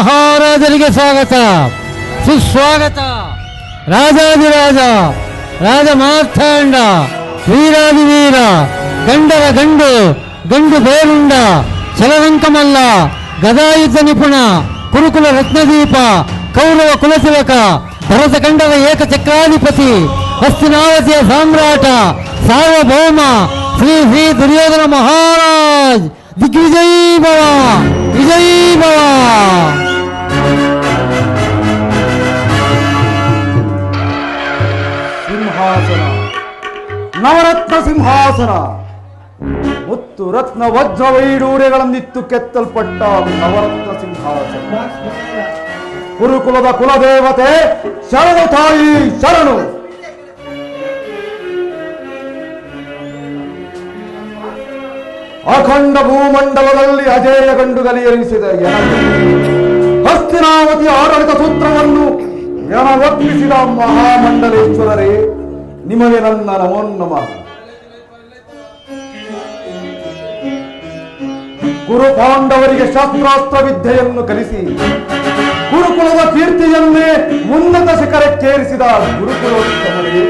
ಮಹಾರಾಜರಿಗೆ ಸ್ವಾಗತ ಸುಸ್ವಾಗತ. ರಾಜಾದಿರಾಜ ರಾಜ ಮಾರ್ಥಾಂಡ ವೀರಾದಿವೀರ ಗಂಡರ ಗಂಡು ಗಂಡು ಬೇರುಂಡ ಚಲರಂಕಮಲ್ಲ ಗದಾಯುದ್ಧ ನಿಪುಣ ಕುರುಕುಲ ರತ್ನದೀಪ ಕೌರವ ಕುಲತಿಲಕ ಭರತ ಖಂಡದ ಏಕಚಕ್ರಾಧಿಪತಿ ಹಸ್ತಿನಾವತಿಯ ಸಾಮ್ರಾಟ ಸಾರ್ವಭೌಮ ಶ್ರೀ ಶ್ರೀ ದುರ್ಯೋಧನ ಮಹಾರಾಜ್ ದಿಗ್ವಿಜಯೀ ಭವ ವಿಜಯೀ ಭವ. ಸಿಂಹಾಸನ ನವರತ್ನ ಸಿಂಹಾಸನ ಮುತ್ತು ರತ್ನ ವಜ್ರ ವೈಡೂರ್ಯಗಳನ್ನಿತ್ತು ಕೆತ್ತಲ್ಪಟ್ಟ ನವರತ್ನ ಸಿಂಹಾಸನ. ಕುರುಕುಲದ ಕುಲದೇವತೆ ಶರಣು ತಾಯಿ ಶರಣು. ಅಖಂಡ ಭೂಮಂಡಲದಲ್ಲಿ ಅಜೇಯ ಗಂಡುಗಲಿ ಎನಿಸಿದ ಹಸ್ತಿನಾವತಿಯ ಆಡಳಿತ ಸೂತ್ರವನ್ನು ಒಪ್ಪಿಸಿದ ಮಹಾಮಂಡಲೇಶ್ವರರೇ, ನಿಮಗೆ ನನ್ನ ನಮೋ ನಮಃ. ಗುರು ಪಾಂಡವರಿಗೆ ಶಸ್ತ್ರಾಸ್ತ್ರ ವಿದ್ಯೆಯನ್ನು ಕಲಿಸಿ ಗುರುಕುಲದ ಕೀರ್ತಿಯನ್ನೇ ಉನ್ನತ ಶಿಖರಕ್ಕೇರಿಸಿದ ಗುರುಕುಲೋತ್ತಮರೇ,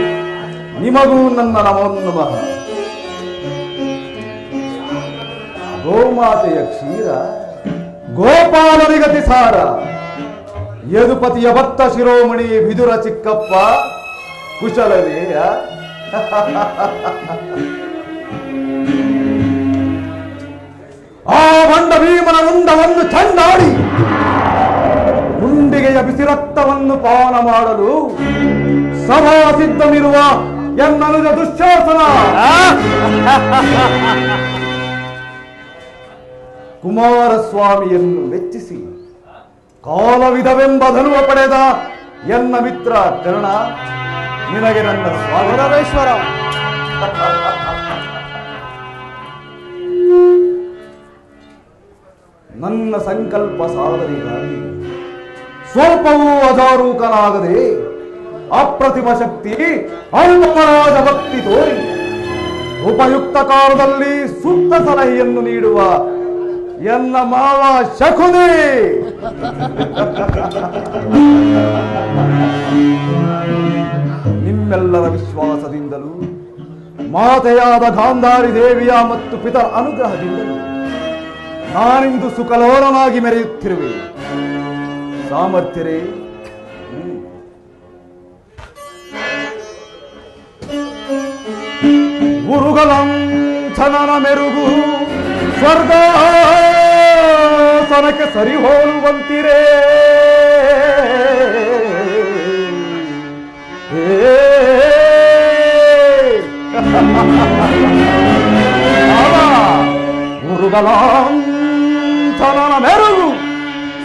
ನಿಮಗೂ ನನ್ನ ನಮೋ ನಮಃ. ಗೋಮಾತೆಯ ಕ್ಷೀರ ಗೋಪಾಲನಿಗತಿ ಸಾರ, ಯದುಪತಿಯ ಭಕ್ತ ಶಿರೋಮಣಿ ವಿದುರ ಚಿಕ್ಕಪ್ಪ ಕುಶಲವೇ? ಆ ಬಂಡ ಭೀಮನ ಮುಂಡವನ್ನು ಚಂಡಾಡಿ ಗುಂಡಿಗೆಯ ಬಿಸಿ ರಕ್ತವನ್ನು ಪಾನ ಮಾಡಲು ಸಭಾ ಸಿದ್ಧವಿರುವ ಎನ್ನನುಜ ದುಶ್ಯಾಸನ ಕುಮಾರಸ್ವಾಮಿಯನ್ನು ಮೆಚ್ಚಿಸಿ ಕಾಲವಿದವೆಂಬ ಧನುವ ಪಡೆದ ಎನ್ನ ಮಿತ್ರ ಕರ್ಣ, ನಿನಗೆ ನನ್ನ ಸ್ವಾಗತವೇಶ್ವರ. ನನ್ನ ಸಂಕಲ್ಪ ಸಾಧನೆಗಾಗಿ ಸ್ವಲ್ಪವೂ ಅಜಾರೂಕನಾಗದೆ ಅಪ್ರತಿಮ ಶಕ್ತಿ ಅಲ್ಪರಾಜ ಭಕ್ತಿ ತೋರಿ ಉಪಯುಕ್ತ ಕಾಲದಲ್ಲಿ ಸೂಕ್ತ ಸಲಹೆಯನ್ನು ನೀಡುವ ಎನ್ನ ಮಾವ ಶಕುನಿ, ನಿಮ್ಮೆಲ್ಲರ ವಿಶ್ವಾಸದಿಂದಲೂ ಮಾತೆಯಾದ ಗಾಂಧಾರಿ ದೇವಿಯ ಮತ್ತು ಪಿತರ ಅನುಗ್ರಹದಿಂದಲೂ ನಾನಿಂದು ಸುಖಲೋಲನಾಗಿ ಮೆರೆಯುತ್ತಿರುವೆ. ಸಾಮರ್ಥ್ಯರೇ, ಗುರುಗಳಂಚನನ ಮೆರುಗು ಸ್ವರ್ಗಾಸನಕ್ಕೆ ಸರಿ ಹೋಲುವಂತಿರೇ. ಗುರುಗಳಂಚನನ ಮೆರುಗು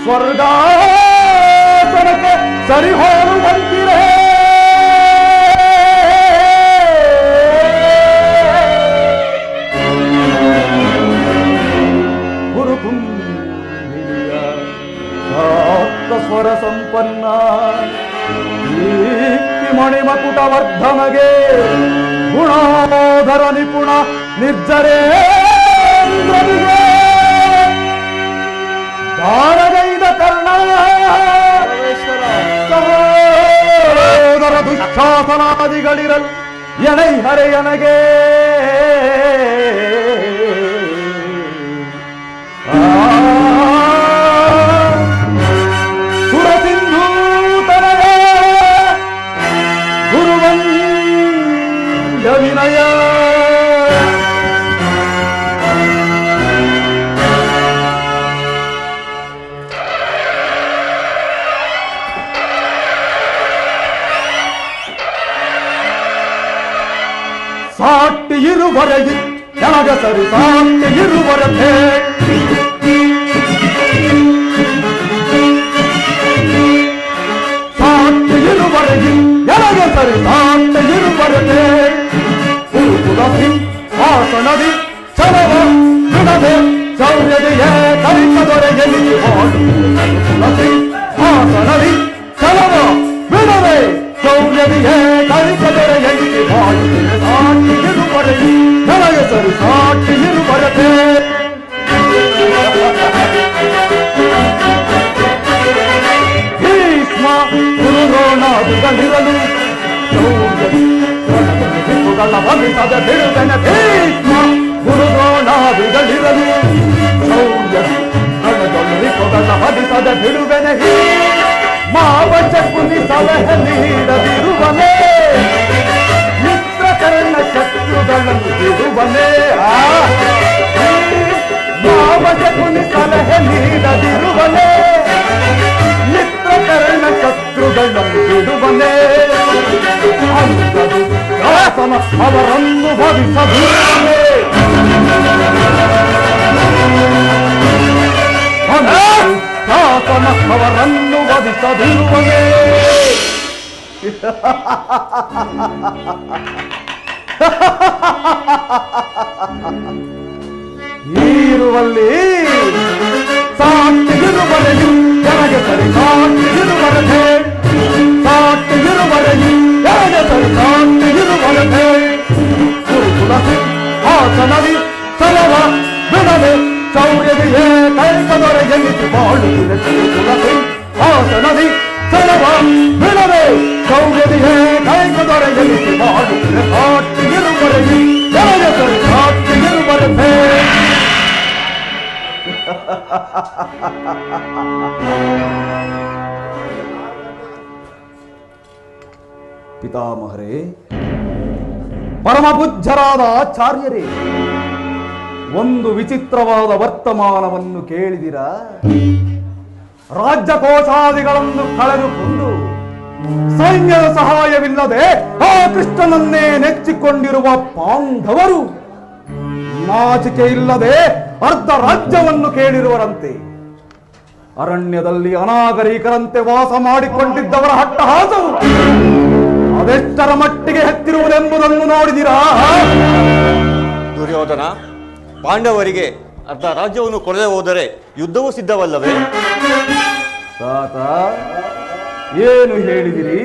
ಸ್ವರ್ಗಾಸನಕ್ಕೆ ಸರಿ ಹೋಲುವಂತಿರೇ. ಸ್ವರ ಸಂಪನ್ನ ದೀಪ್ತಿ ಮಣಿಮಕುಟ ವರ್ಧನಗೆ ಗುಣಾಧರ ನಿಪುಣ ನಿರ್ಜರೇಂದ್ರನಿಗೆ ದಾರಗೈದ ಕರ್ಣ ಸಹೋದರ ದುಶ್ಯಾಸನಾದಿಗಳಿರಲ್ ಎಣೈ ಹರೆಯನಗೆ ವಿನಯ. ಸಾಟಿ ಇರುವರೆಗೆ ನನಗೆ ಸರಿ ಸಾಟಿ ಇರುವರೆಗೆ ಸಾಟಿ ಇರುವರೆಗೆ ನನಗೆ ಸರಿ ಸಾಟಿ ಇರುವರೆಗೆ ಹಾಸನದಿ ಚಲವ ಬಿಡದೆ ಶೌರ್ಯದೆಯೇ ಕಲಿಕದೊರೆಗೆ ಹಾಸನದಿ ಚಲವ ಬಿಡದೆ ಶೌರ್ಯದೆಯೇ ಕಲಿಕದೊರೆಗೆ ಸಾಟಿ ಇರುವರೆ ನನಗೆ ಸರಿ ಸಾಟಿ ಇರುವರತೆ. ಭವಿಸದ ಬಿಡುವೆನ ಭೀಷ್ಮ ಗುರುದ್ರೋಣಾದಿಗಳಿರಲಿ ಶೌರ್ಯದಿ ರಣದೊಳರಿಪೊಗಳ ಭವಿಸದ ಬಿಡುವೆನ ಮಾವಚ ಕುನಿ ಸಲಹೆ ನೀಡದಿರುವನೇ ಮಿತ್ರಕರ್ಣ ಶತ್ರುಗಳನ್ನು ಬಿಡುವನೇ ಮಾವಚ ಕುನಿ ಸಲಹೆ ನೀಡದಿರುವನೇ ಮಿತ್ರಕರ್ಣ ಶತ್ರುಗಳನ್ನು ಬಿಡುವನೇ ಅಂಗದು ಶಾಸನ ಅವರನ್ನು ಭವಿಸದಿರುವನೇ ಶಾಸನ ಅವರನ್ನು ವಧಿಸದಿರುವನೇ ಈರುವಲ್ಲಿ ಸಾಟಿಗಿರುವರೆಗೂ ನನಗೆ ಸರಿ ಸಾಟಿಗಿರುವರೆಗೆ ಸಾಟಿಗಿರುವರೆಗೂ ನನಗೆ ಸರಿ ಸಾಟಿಗಿರುವರೆಗೆ ಗುರುಕುಲ ಹಾಸನದಿ ಸಲವ ಬಿಡದೆ ಶೌರ್ಯದಿಯೇ ಕೈಕದೊರೆ ಎನಿಸಿ ಬಾಳುತ್ತಿದೆ ಗುರುಕುಲ ಹಾಸನದಿ ಸಲವ ಬಿಡದೆ ಶೌರ್ಯದಿಯೇ ಕೈಕದೊರೆ ಎನಿಸಿ ಬಾಳುತ್ತಿದೆ ಸಾಟಿಗಿರುವರೆಗೂ ನನಗೆ ಸರಿ ಸಾಟಿಗಿರುವರೆಗೆ ಪಿತಾಮಹರೇ, ಪರಮಪೂಜ್ಯರಾದ ಆಚಾರ್ಯರೇ, ಒಂದು ವಿಚಿತ್ರವಾದ ವರ್ತಮಾನವನ್ನು ಕೇಳಿದಿರಾ? ರಾಜ್ಯಕೋಶಾದಿಗಳನ್ನು ಕಳೆದುಕೊಂಡು ಸೈನ್ಯದ ಸಹಾಯವಿಲ್ಲದೆ ಆ ಕೃಷ್ಣನನ್ನೇ ನೆಚ್ಚಿಕೊಂಡಿರುವ ಪಾಂಡವರು ನಾಚಿಕೆ ಇಲ್ಲದೆ ಅರ್ಧ ರಾಜ್ಯವನ್ನು ಕೇಳಿರುವರಂತೆ. ಅರಣ್ಯದಲ್ಲಿ ಅನಾಗರಿಕರಂತೆ ವಾಸ ಮಾಡಿಕೊಂಡಿದ್ದವರ ಹಟ್ಟಹಾಸವು ಅದೆಷ್ಟರ ಮಟ್ಟಿಗೆ ಹೆಚ್ಚಿರುವುದೆಂಬುದನ್ನು ನೋಡಿದಿರಾ? ದುರ್ಯೋಧನ, ಪಾಂಡವರಿಗೆ ಅರ್ಧ ರಾಜ್ಯವನ್ನು ಕೊಡದೆ ಹೋದರೆ ಯುದ್ಧವೂ ಸಿದ್ಧವಲ್ಲವೇ? ತಾತ, ಏನು ಹೇಳಿದಿರಿ?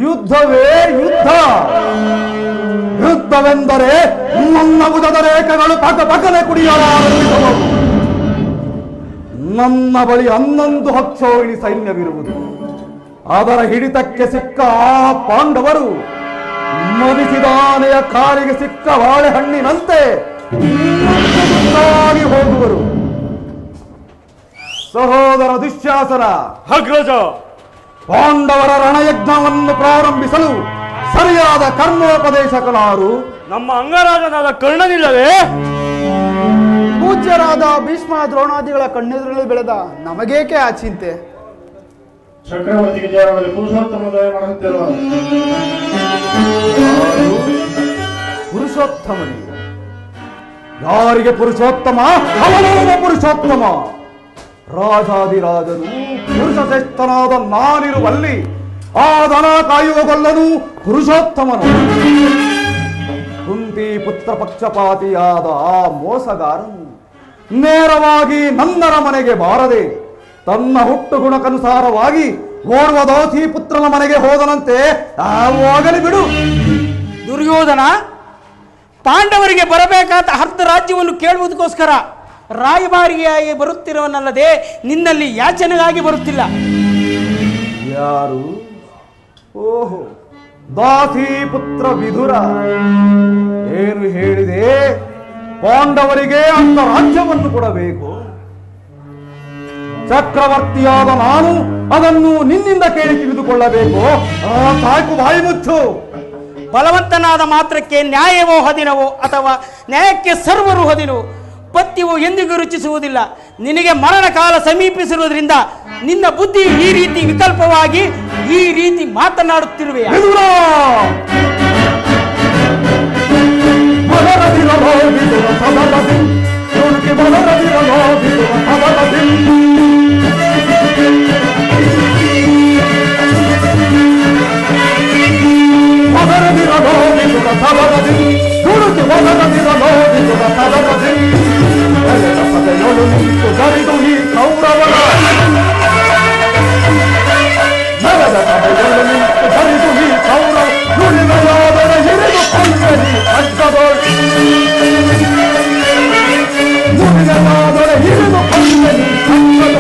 ಯುದ್ಧವೇ ಯುದ್ಧ. ಯುದ್ಧವೆಂದರೆ ನನ್ನ ಭುಜದ ರೇಖೆಗಳು ಪಕ ಪಕನೆ ಕುಡಿಯಲಾರಂಭಿಸಬಹುದು. ನನ್ನ ಬಳಿ 11 ಅಕ್ಷೋಹಿಣಿ ಸೈನ್ಯವಿರುವುದು. ಅದರ ಹಿಡಿತಕ್ಕೆ ಸಿಕ್ಕ ಆ ಪಾಂಡವರು ಮದಿಸಿದಾನೆಯ ಕಾಲಿಗೆ ಸಿಕ್ಕ ಬಾಳೆಹಣ್ಣಿನಂತೆ ಹೋಗುವರು. ಸಹೋದರ ದುಶ್ಯಾಸನ, ಅಗ್ರಜ, ಪಾಂಡವರ ರಣಯಜ್ಞವನ್ನು ಪ್ರಾರಂಭಿಸಲು ಸರಿಯಾದ ಕರ್ಮೋಪದೇಶಕನಾರು ನಮ್ಮ ಅಂಗರಾಜನಾದ ಕರ್ಣನಿಲ್ಲವೇ? ಪೂಜ್ಯರಾದ ಭೀಷ್ಮ ದ್ರೋಣಾದಿಗಳ ಕಣ್ಣೆದುರಲ್ಲಿ ಬೆಳೆದ ನಮಗೇಕೆ ಆ ಚಿಂತೆ? ಚಕ್ರವರ್ತಿಗೆ ಜಯವಾಗಲಿ. ಪುರುಷೋತ್ತಮ ದಯ ಮಾಡುತ್ತಿರುವ ಪುರುಷೋತ್ತಮನಿಗೆ ಯಾರಿಗೆ ಪುರುಷೋತ್ತಮ? ಅವನೇನ ಪುರುಷೋತ್ತಮ. ರಾಜಾದಿರಾಜನು ಪುರುಷ ಶ್ರೇಷ್ಠನಾದ ನಾನಿರುವಲ್ಲಿ ಆ ದನ ಕಾಯುವ ಗೊಲ್ಲನು ಪುರುಷೋತ್ತಮನು. ಕುಂತಿ ಪುತ್ರ ಪಕ್ಷಪಾತಿಯಾದ ಆ ಮೋಸಗಾರನು ನೇರವಾಗಿ ನನ್ನರ ಮನೆಗೆ ಬಾರದೆ ತನ್ನ ಹುಟ್ಟು ಗುಣಕ್ಕನುಸಾರವಾಗಿ ಓರ್ವ ದೋಷಿ ಪುತ್ರನ ಮನೆಗೆ ಹೋದನಂತೆ. ಹೋಗಲಿ ಬಿಡು. ದುರ್ಯೋಧನ, ಪಾಂಡವರಿಗೆ ಬರಬೇಕಾದ ಅರ್ಧ ರಾಜ್ಯವನ್ನು ಕೇಳುವುದಕ್ಕೋಸ್ಕರ ರಾಯಭಾರಿಯಾಗಿ ಬರುತ್ತಿರುವನಲ್ಲದೆ ನಿನ್ನಲ್ಲಿ ಯಾಚನೆಗಾಗಿ ಬರುತ್ತಿಲ್ಲ. ಯಾರು? ಓಹೋ, ದಾಸಿ ಪುತ್ರ ವಿದುರ. ಏನು ಹೇಳಿದೆ? ಪಾಂಡವರಿಗೆ ಅಂತ ರಾಜ್ಯವನ್ನು ಕೊಡಬೇಕು. ಚಕ್ರವರ್ತಿಯಾದ ನಾನು ಅದನ್ನು ನಿನ್ನಿಂದ ಕೇಳಿ ತಿಳಿದುಕೊಳ್ಳಬೇಕು. ಸಾಕು, ಬಾಯಿ ಮುಚ್ಚು. ಬಲವಂತನಾದ ಮಾತ್ರಕ್ಕೆ ನ್ಯಾಯವೋ ಹದಿನವೋ ಅಥವಾ ನ್ಯಾಯಕ್ಕೆ ಸರ್ವರು ಹದಿನೋ ಪಥ್ಯವು ಎಂದಿಗೂ ರುಚಿಸುವುದಿಲ್ಲ. ನಿನಗೆ ಮರಣ ಕಾಲ ಸಮೀಪಿಸಿರುವುದರಿಂದ ನಿನ್ನ ಬುದ್ಧಿ ಈ ರೀತಿ ವಿಕಲ್ಪವಾಗಿ ಈ ರೀತಿ ಮಾತನಾಡುತ್ತಿರುವೆ. ಹಿಡಿದು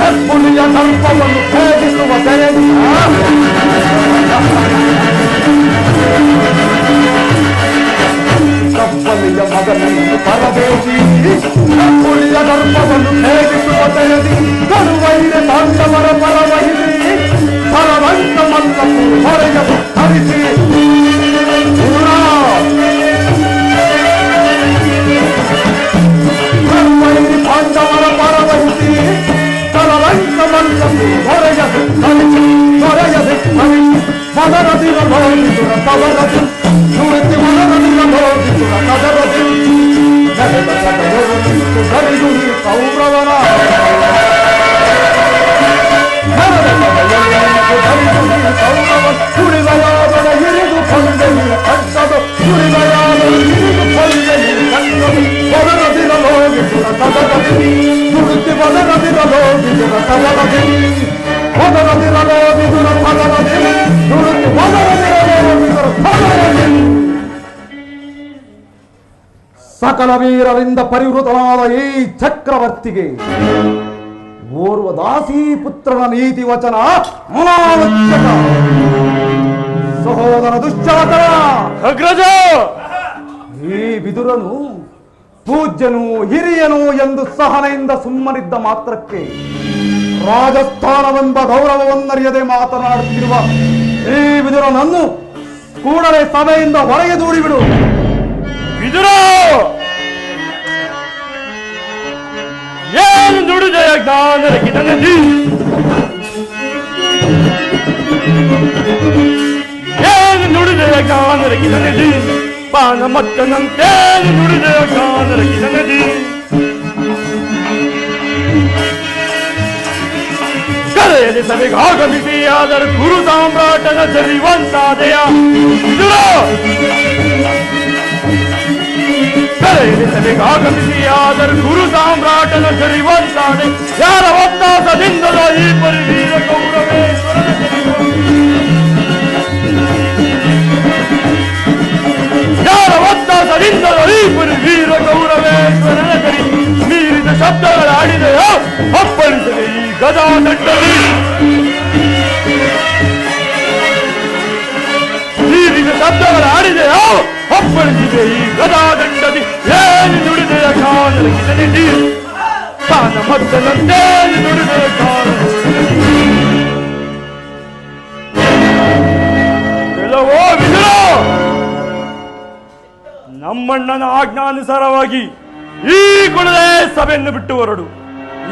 ಹೆಬ್ಬುಲಿಯ ಸರ್ಪವನ್ನು ಭೇದಿಸುವ ದಯೆಯಿಂದ ಕಪ್ಪಲಿಯ ಮಗನನ್ನು ಪರದೇಶಿ ಹೆಬ್ಬುಲಿಯ ಸರ್ಪವನ್ನು ಭೇದಿಸುವ ದಯದಿ ಕರುವೈರೆ ತಾಂಡವರ ಪರವಹಿಸಿ ಫಲವಂತ ಮಲ್ಲಪ್ಪು ಹೊರೆಯ ಹರಿಸಿ ಪಾಂಡವರ ಪರವಹಿಸಿ ಫಲವಂತ ಮಲ್ಲಪ್ಪು ಹೊರೆಯ ಹರಿಸಿ ಮದರದಿರ ಭೋಗಿಸುರ ತವರದಿ ನುಡಿಸಿ ಮದರದಿರ ಭೋಗಿಸುರ ಕದರದಿ ನಡೆದ ಕದರದಿತ್ತು ಗರಿದು ಕೌರವನ ಸುಳಿವಯಾದನ ಹಿರಿದು ಕೊಂಡೆಯ ಕಟ್ಟದು ಸುಳಿವಯಾದನ ಹಿರಿದು ಕೊಂಡೆಯ ಕಟ್ಟದು ಮದರದಿರ ಭೋಗಿಸುರ ಕದರದಿ ನುಡಿಸಿ ಮದರದಿರ ಭೋಗಿಸುರ ಕದರದಿ ಮದರದಿರ ಭೋಗಿಸುರ ಕದರದಿ ನುಡಿಸಿ ಮದರದಿರ ಭೋಗಿಸುರ ಕದರದಿ. ಸಕಲ ವೀರರಿಂದ ಪರಿವೃತನಾದ ಈ ಚಕ್ರವರ್ತಿಗೆ ಓರ್ವ ದಾಸಿ ಪುತ್ರನ ನೀತಿ ವಚನ ಅನಾವಶ್ಯಕ. ಸಹೋದರ ದುಶ್ಚಾತರ ಅಗ್ರಜ, ಈ ವಿದುರನು ಪೂಜ್ಯನು ಹಿರಿಯನು ಎಂದು ಸಹನೆಯಿಂದ ಸುಮ್ಮನಿದ್ದ ಮಾತ್ರಕ್ಕೆ ರಾಜಸ್ಥಾನವೆಂಬ ಗೌರವವನ್ನರಿಯದೆ ಮಾತನಾಡುತ್ತಿರುವ ಈ ವಿದುರನನ್ನು ಕೂಡಲೇ ಸಭೆಯಿಂದ ಹೊರಗೆ ದೂಡಿಬಿಡು. ವಿದುರ, ಏನು ನುಡಿದೆಯ ಜ್ಞಾನರಕಿದನದಿ, ಏನು ನುಡಿದೆಯ ಜ್ಞಾನರಕಿದನದಿ, ಪಾನ ಮತ್ತನಂತೇನು ನುಡಿದೆಯ ಜ್ಞಾನರಕಿದನದಿ. ಕರೆಯಲಿ ಸಭೆಗೆ ಆಗಮಿಸಿ ಆದರೆ ಗುರು ಸಾಮ್ರಾಟನ ಸರಿವಂತಾದೆಯ ವಿದುರ. ಕರೆಯಲಿ ಸಭೆಗೆ ಆಗಮಿಸಿ ಆದರೆ ಗುರು ಸಾಮ್ರಾಟನ ಸರಿವಂತಾದೆ. ಯಾರ ಒತ್ತಾಸದಿಂದಲೋ ಈ ಪರಿವೀರ ಗೌರವೇಶ್ವರನ ಯಾರ ಒತ್ತಾಸದಿಂದಲೋ ಈ ಪರಿವೀರ ಗೌರವೇಶ್ವರನ ಕರಿ ಮೀರಿದ ಶಬ್ದಗಳಾಡಿದೆಯೋ ಅಪ್ಪಳಿಸದೆ ಈ ಗದಾ ದಂಡಲಿ. ಮೀರಿದ ಶಬ್ದಗಳಾಡಿದೆಯೋ ಅಪ್ಪಳಿಸಿದೆ ಈ ಗದಾ ದಂಡದಿ. ಏನು ನುಡಿದೆಯ ಕಾನರಕಿದನಿದಿ, ತಾನ ಮತ್ತನಂತೇನು ನುಡಿದೆಯ ಕಾನರಕಿದನಿದಿ. ಕೆಲವೋ ವಿದುರ, ನಮ್ಮಣ್ಣನ ಆಜ್ಞಾನುಸಾರವಾಗಿ ಈ ಕೂಡಲೇ ಸಭೆಯನ್ನು ಬಿಟ್ಟು ಹೊರಡು,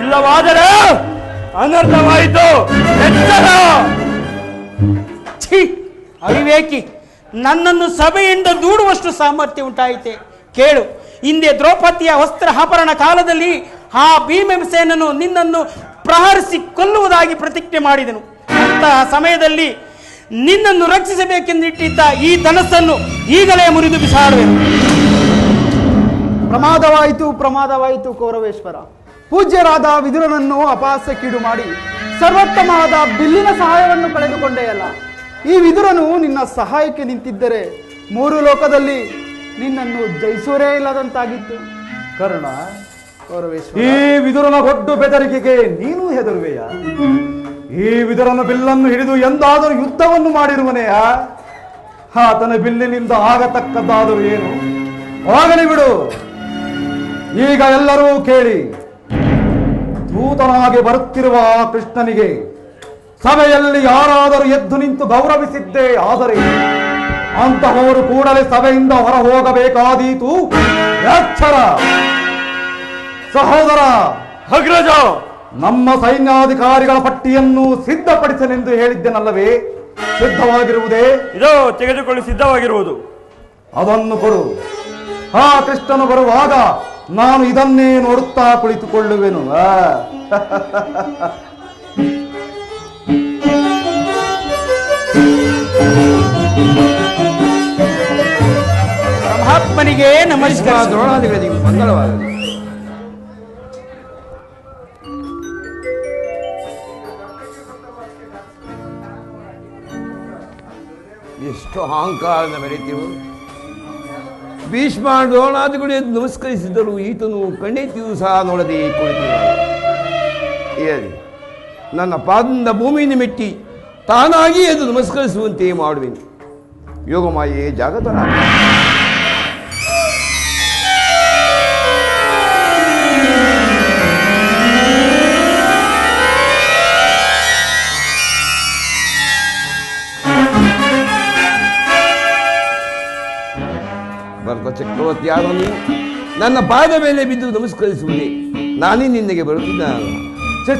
ಇಲ್ಲವಾದರೆ ಅನರ್ಥವಾಯಿತು. ಎಚ್ಚರ. ಛೀ, ಅವಿವೇಕಿ, ನನ್ನನ್ನು ಸಭೆಯಿಂದ ದೂಡುವಷ್ಟು ಸಾಮರ್ಥ್ಯ ಉಂಟಾಯಿತೆ. ಕೇಳು, ಹಿಂದೆ ದ್ರೌಪದಿಯ ವಸ್ತ್ರಾಪರಣ ಕಾಲದಲ್ಲಿ ಆ ಭೀಮಸೇನನು ನಿನ್ನನ್ನು ಪ್ರಹರಿಸಿ ಕೊಲ್ಲುವುದಾಗಿ ಪ್ರತಿಜ್ಞೆ ಮಾಡಿದನು. ಅಂತಹ ಸಮಯದಲ್ಲಿ ನಿನ್ನನ್ನು ರಕ್ಷಿಸಬೇಕೆಂದಿಟ್ಟಿದ್ದ ಈ ಧನಸ್ಸನ್ನು ಈಗಲೇ ಮುರಿದು ಬಿಸಾಡುವೆನು. ಪ್ರಮಾದವಾಯಿತು ಕೌರವೇಶ್ವರ. ಪೂಜ್ಯರಾದ ವಿದುರನನ್ನು ಅಪಹಾಸ್ಯಕ್ಕೀಡು ಮಾಡಿ ಸರ್ವೋತ್ತಮವಾದ ಬಿಲ್ಲಿನ ಸಹಾಯವನ್ನು ಕಳೆದುಕೊಂಡೆಯಲ್ಲ. ಈ ವಿದುರನು ನಿನ್ನ ಸಹಾಯಕ್ಕೆ ನಿಂತಿದ್ದರೆ 3 ಲೋಕದಲ್ಲಿ ನಿನ್ನನ್ನು ಜಯಿಸೋರೇ ಇಲ್ಲದಂತಾಗಿತ್ತು. ಕರ್ಣ, ಕೌರವೇಶ್ವರ, ಈ ವಿದುರನ ಒಡ್ಡು ಬೆದರಿಕೆಗೆ ನೀನು ಹೆದರುವೆಯ? ಈ ವಿದುರನ ಬಿಲ್ಲನ್ನು ಹಿಡಿದು ಎಂದಾದರೂ ಯುದ್ಧವನ್ನು ಮಾಡಿರುವನೆಯ? ಆತನ ಬಿಲ್ಲಿನಿಂದ ಆಗತಕ್ಕದ್ದಾದರೂ ಏನು? ಆಗಲಿ ಬಿಡು. ಈಗ ಎಲ್ಲರೂ ಕೇಳಿ, ದೂತನಾಗಿ ಬರುತ್ತಿರುವ ಆ ಕೃಷ್ಣನಿಗೆ ಸಭೆಯಲ್ಲಿ ಯಾರಾದರೂ ಎದ್ದು ನಿಂತು ಗೌರವಿಸಿದ್ದೇ ಆದರೆ ಅಂತಹವರು ಕೂಡಲೇ ಸಭೆಯಿಂದ ಹೊರ ಹೋಗಬೇಕಾದೀತು. ಎಚ್ಚರ. ಸಹೋದರ ಅಗ್ರಜ, ನಮ್ಮ ಸೈನ್ಯಾಧಿಕಾರಿಗಳ ಪಟ್ಟಿಯನ್ನು ಸಿದ್ಧಪಡಿಸಲೆಂದು ಹೇಳಿದ್ದೆನಲ್ಲವೇ? ಸಿದ್ಧವಾಗಿರುವುದೇ? ಇದೋ ತೆಗೆದುಕೊಳ್ಳಿ, ಸಿದ್ಧವಾಗಿರುವುದು. ಅದನ್ನು ಕೊಡು. ಆ ಕೃಷ್ಣನು ಬರುವಾಗ ನಾನು ಇದನ್ನೇ ನೋಡುತ್ತಾ ಕುಳಿತುಕೊಳ್ಳುವೆನು. ಮಹಾತ್ಮನಿಗೆ ನಮಸ್ಕಾರ. ದ್ರೋಣಾದಿಗಳಿಗೆ ಮಂಗಳವಾಗಲಿ. ಎಷ್ಟು ಅಹಂಕಾರದ ಮೆರೆತೀವು. ಭೀಷ್ಮ ದ್ರೋಣಾದಿಗಳು ಎದ್ದು ನಮಸ್ಕರಿಸಿದರು. ಈತನು ಕಣ್ಣೆತ್ತಿಯೂ ಸಹ ನೋಡದೆ ಕುಳಿತಿದ್ದ. ನನ್ನ ಪಾದದಿಂದ ಭೂಮಿಯನ್ನು ಮೆಟ್ಟಿ ತಾನಾಗಿ ಎದ್ದು ನಮಸ್ಕರಿಸುವಂತೆ ಮಾಡುವೆನು. ಯೋಗಮಾಯೆ ಜಾಗತನ ಭರತ ಚಕ್ರವರ್ತಿಯಾದ ನೀನು ನನ್ನ ಪಾದ ಮೇಲೆ ಬಿದ್ದು ನಮಸ್ಕರಿಸುವುದೇ ನಾನೇ ನಿನ್ನೆಗೆ ಬರುತ್ತಿದ್ದಾನ. ಛೇ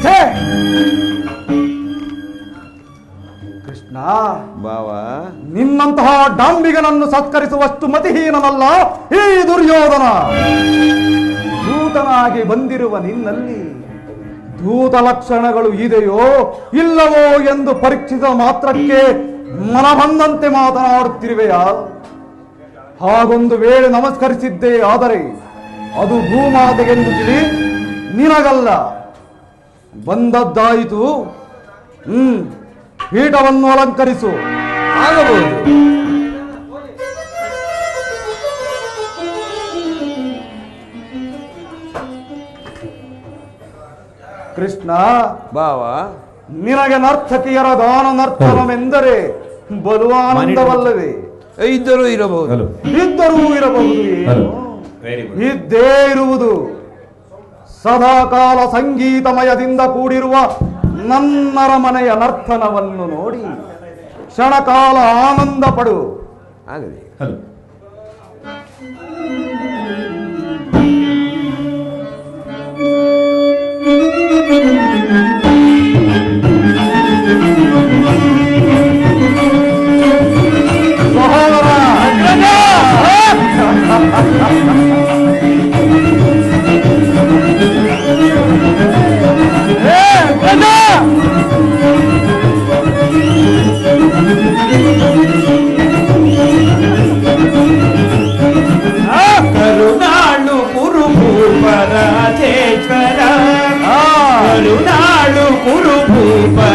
ಕೃಷ್ಣ, ಬಾವ, ನಿನ್ನಂತಹ ಡಾಂಬಿಗನನ್ನು ಸತ್ಕರಿಸುವಷ್ಟು ಮತಿಹೀನನಲ್ಲ ಈ ದುರ್ಯೋಧನ. ದೂತನಾಗಿ ಬಂದಿರುವ ನಿನ್ನಲ್ಲಿ ದೂತ ಲಕ್ಷಣಗಳು ಇದೆಯೋ ಇಲ್ಲವೋ ಎಂದು ಪರೀಕ್ಷಿಸಿದ ಮಾತ್ರಕ್ಕೆ ಮನ ಬಂದಂತೆ ಮಾತನಾಡುತ್ತಿರುವೆಯಾ? ಹಾಗೊಂದು ವೇಳೆ ನಮಸ್ಕರಿಸಿದ್ದೇ ಆದರೆ ಅದು ಭೂಮಾತೆಗೆಂದು ತಿಳಿ, ನಿನಗಲ್ಲ. ಬಂದದ್ದಾಯಿತು, ಪೀಠವನ್ನು ಅಲಂಕರಿಸು. ಆಗಬಹುದು. ಕೃಷ್ಣ, ಬಾವ, ನಿನಗೆ ನರ್ತಕಿಯರ ಗಾನ ನರ್ತನವೆಂದರೆ ಬಲು ಆನಂದವಲ್ಲವೇ? ಇದ್ದರೂ ಇರಬಹುದು. ಇದ್ದರೂ ಇರಬಹುದು. ಏನು ಇದ್ದೇ ಇರುವುದು. ಸದಾಕಾಲ ಸಂಗೀತಮಯದಿಂದ ಕೂಡಿರುವ ನನ್ನರ ಮನೆಯ ನರ್ತನವನ್ನು ನೋಡಿ ಕ್ಷಣಕಾಲ ಆನಂದ ಪಡು. ಆಗಲಿ. ಕರುನಾಳು ಕುರುಭೂಪರಾಜೇಶ್ವರ, ಕರುನಾಳು ಕುರುಭೂಪರಾಜೇಶ್ವರ,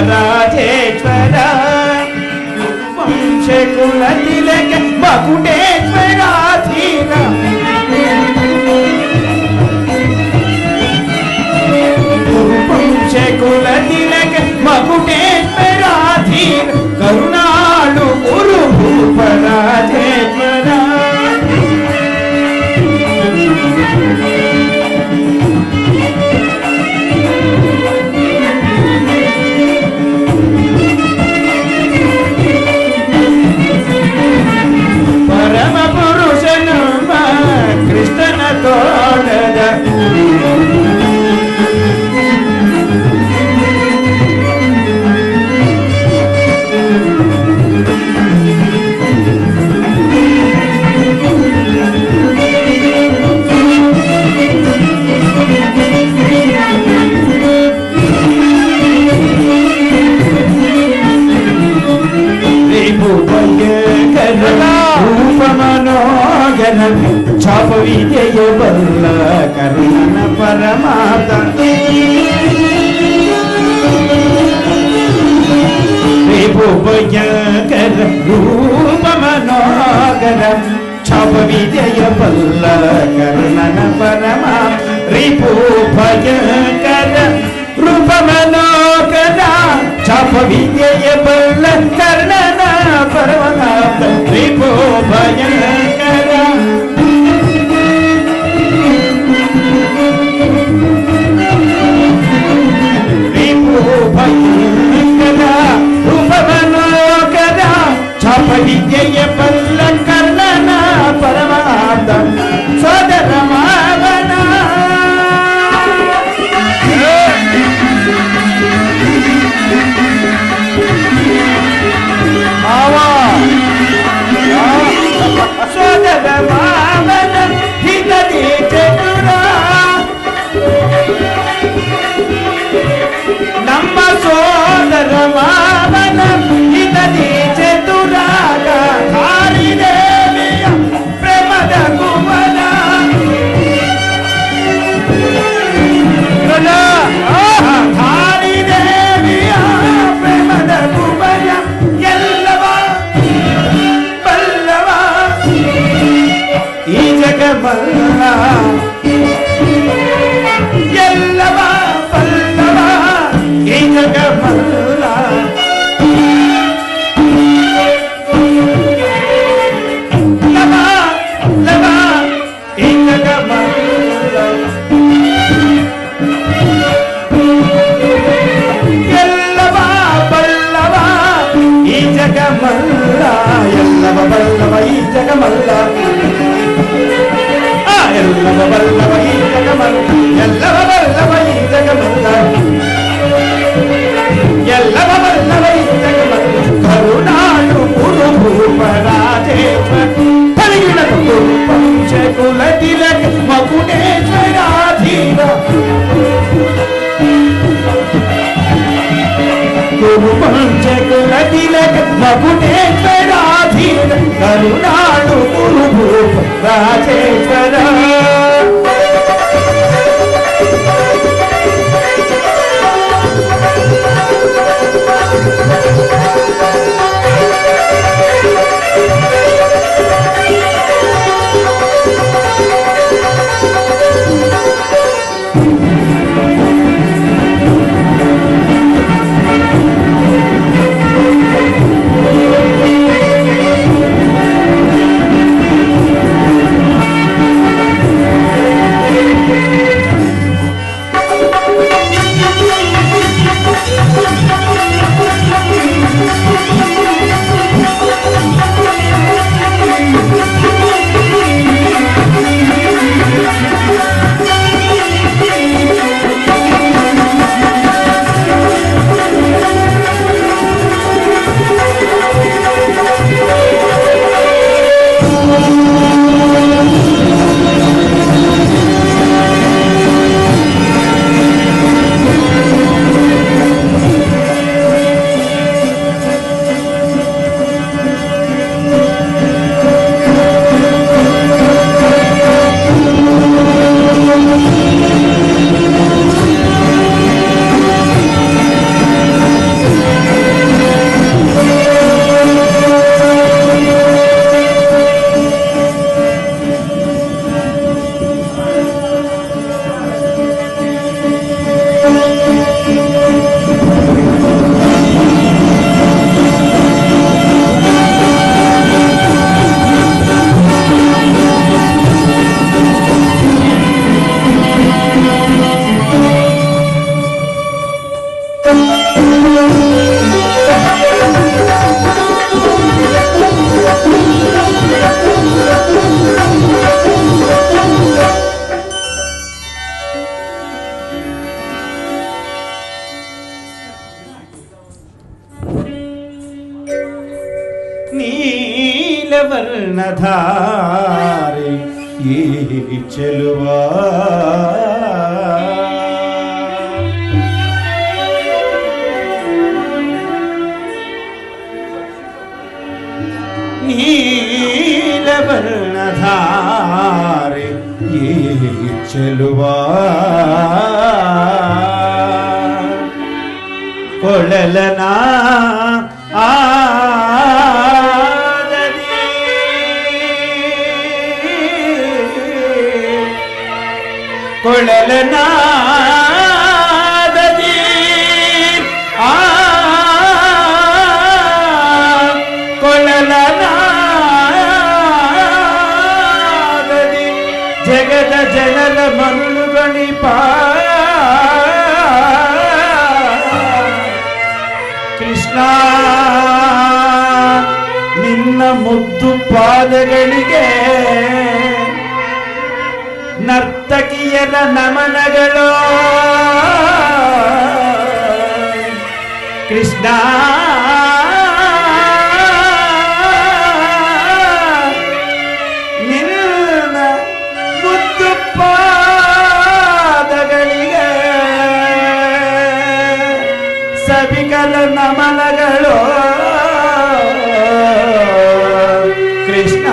ವಂಶ ಕುಲ ತಿಲಕ ಮಕುಟೇಶ್ವರಾಧೀನ, ವಂಶ ಕುಲ ತಿಲಕ ಮಕುಟೇಶ್ವರಾಧೀನ, ಕರುನಾಳು ಕುರುಭೂಪರಾಜೇಶ್ವರ. ಪರಮ ಪುರುಷನ ಕೃಷ್ಣನ ತೋಳದ ರೂಪಮನೋಗನ ಛಾಪವಿದೆಯ ಬಲ್ಲ ಕರುಣನ ಪರಮಾತ ಭಯಂಕರ ರೂಪಮನೋಗನ ಛಾಪವಿದೆಯ ಬಲ್ಲ ಕರುಣನ ಪರಮಾ ರಿಪು ಭಯಂಕರ ರೂಪಮನೋಗನ ಛಾಪವಿದೆಯ ಬಲ್ಲ ಕರ್ಣನ ಪರಮನಾಥ ರಿಪು ಭಯಂಕರ ರಿಪು ಭಯಂಕರ ರೂಪಮನೋಗನ ಛಾಪವಿದೆಯ ಬಲ್ಲ ಕರ್ಣನ ಪರಮನಾಥ ಸೋದರ ಮಾವನ ಸೋದರ ಮಾವನ ಹಿತದಿ ಚತುರ, ನಮ್ಮ ಸೋದರ ಮಾವನ ಹಿತದಿ ಚತುರ ಜಗಮಲ್ಲ ಎಲ್ಲವ ಬಲ್ಲವ ಈ ಜಗಮಲ್ಲ ಎಲ್ಲವ ಬಲ್ಲವ ಈ ಜಗಮಲ್ಲ ಎಲ್ಲವ ಬಲ್ಲವ ಈ ಜಗಮಲ್ಲ ಕರುಣಾಳು ಗುರುಭೂಪರಾಜೇಶ್ವರ ಪರಿಗಿಣ ಪಂಚಕುಲ ತಿಲಕ ಮಗುಣೇಶ್ವರಾಧೀರ ಗುರು ಪಂಚಕುಲ ತಿಲಕ ಮಗುಣೇಶ್ವರಾಧೀರ ಕರುಣಾಳು ಗುರುಭೂಪರಾಜೇಶ್ವರ ನೀಲವರ್ಣಧಾರೆ ಈ ಚೆಲುವ ನೀಲವರ್ಣಧಾರೆ ಈ ಚೆಲುವ ಕೊಳಲನ ಕೊಳಲನಾದದಿ ಕೊಳಲನಾದದಿ ಜಗದ ಜನರ ಮರುಳುಗಳಿಪ ಕೃಷ್ಣ ನಿನ್ನ ಮುದ್ದು ಪಾದಗಳಿಗೆ ನರ್ತಕಿಯರ ನಮನಗಳು ಕೃಷ್ಣ ನಿನ್ನ ಮುದ್ದು ಪಾದಗಳಿಗೆ ಸಭಿಕರ ನಮನಗಳು ಕೃಷ್ಣ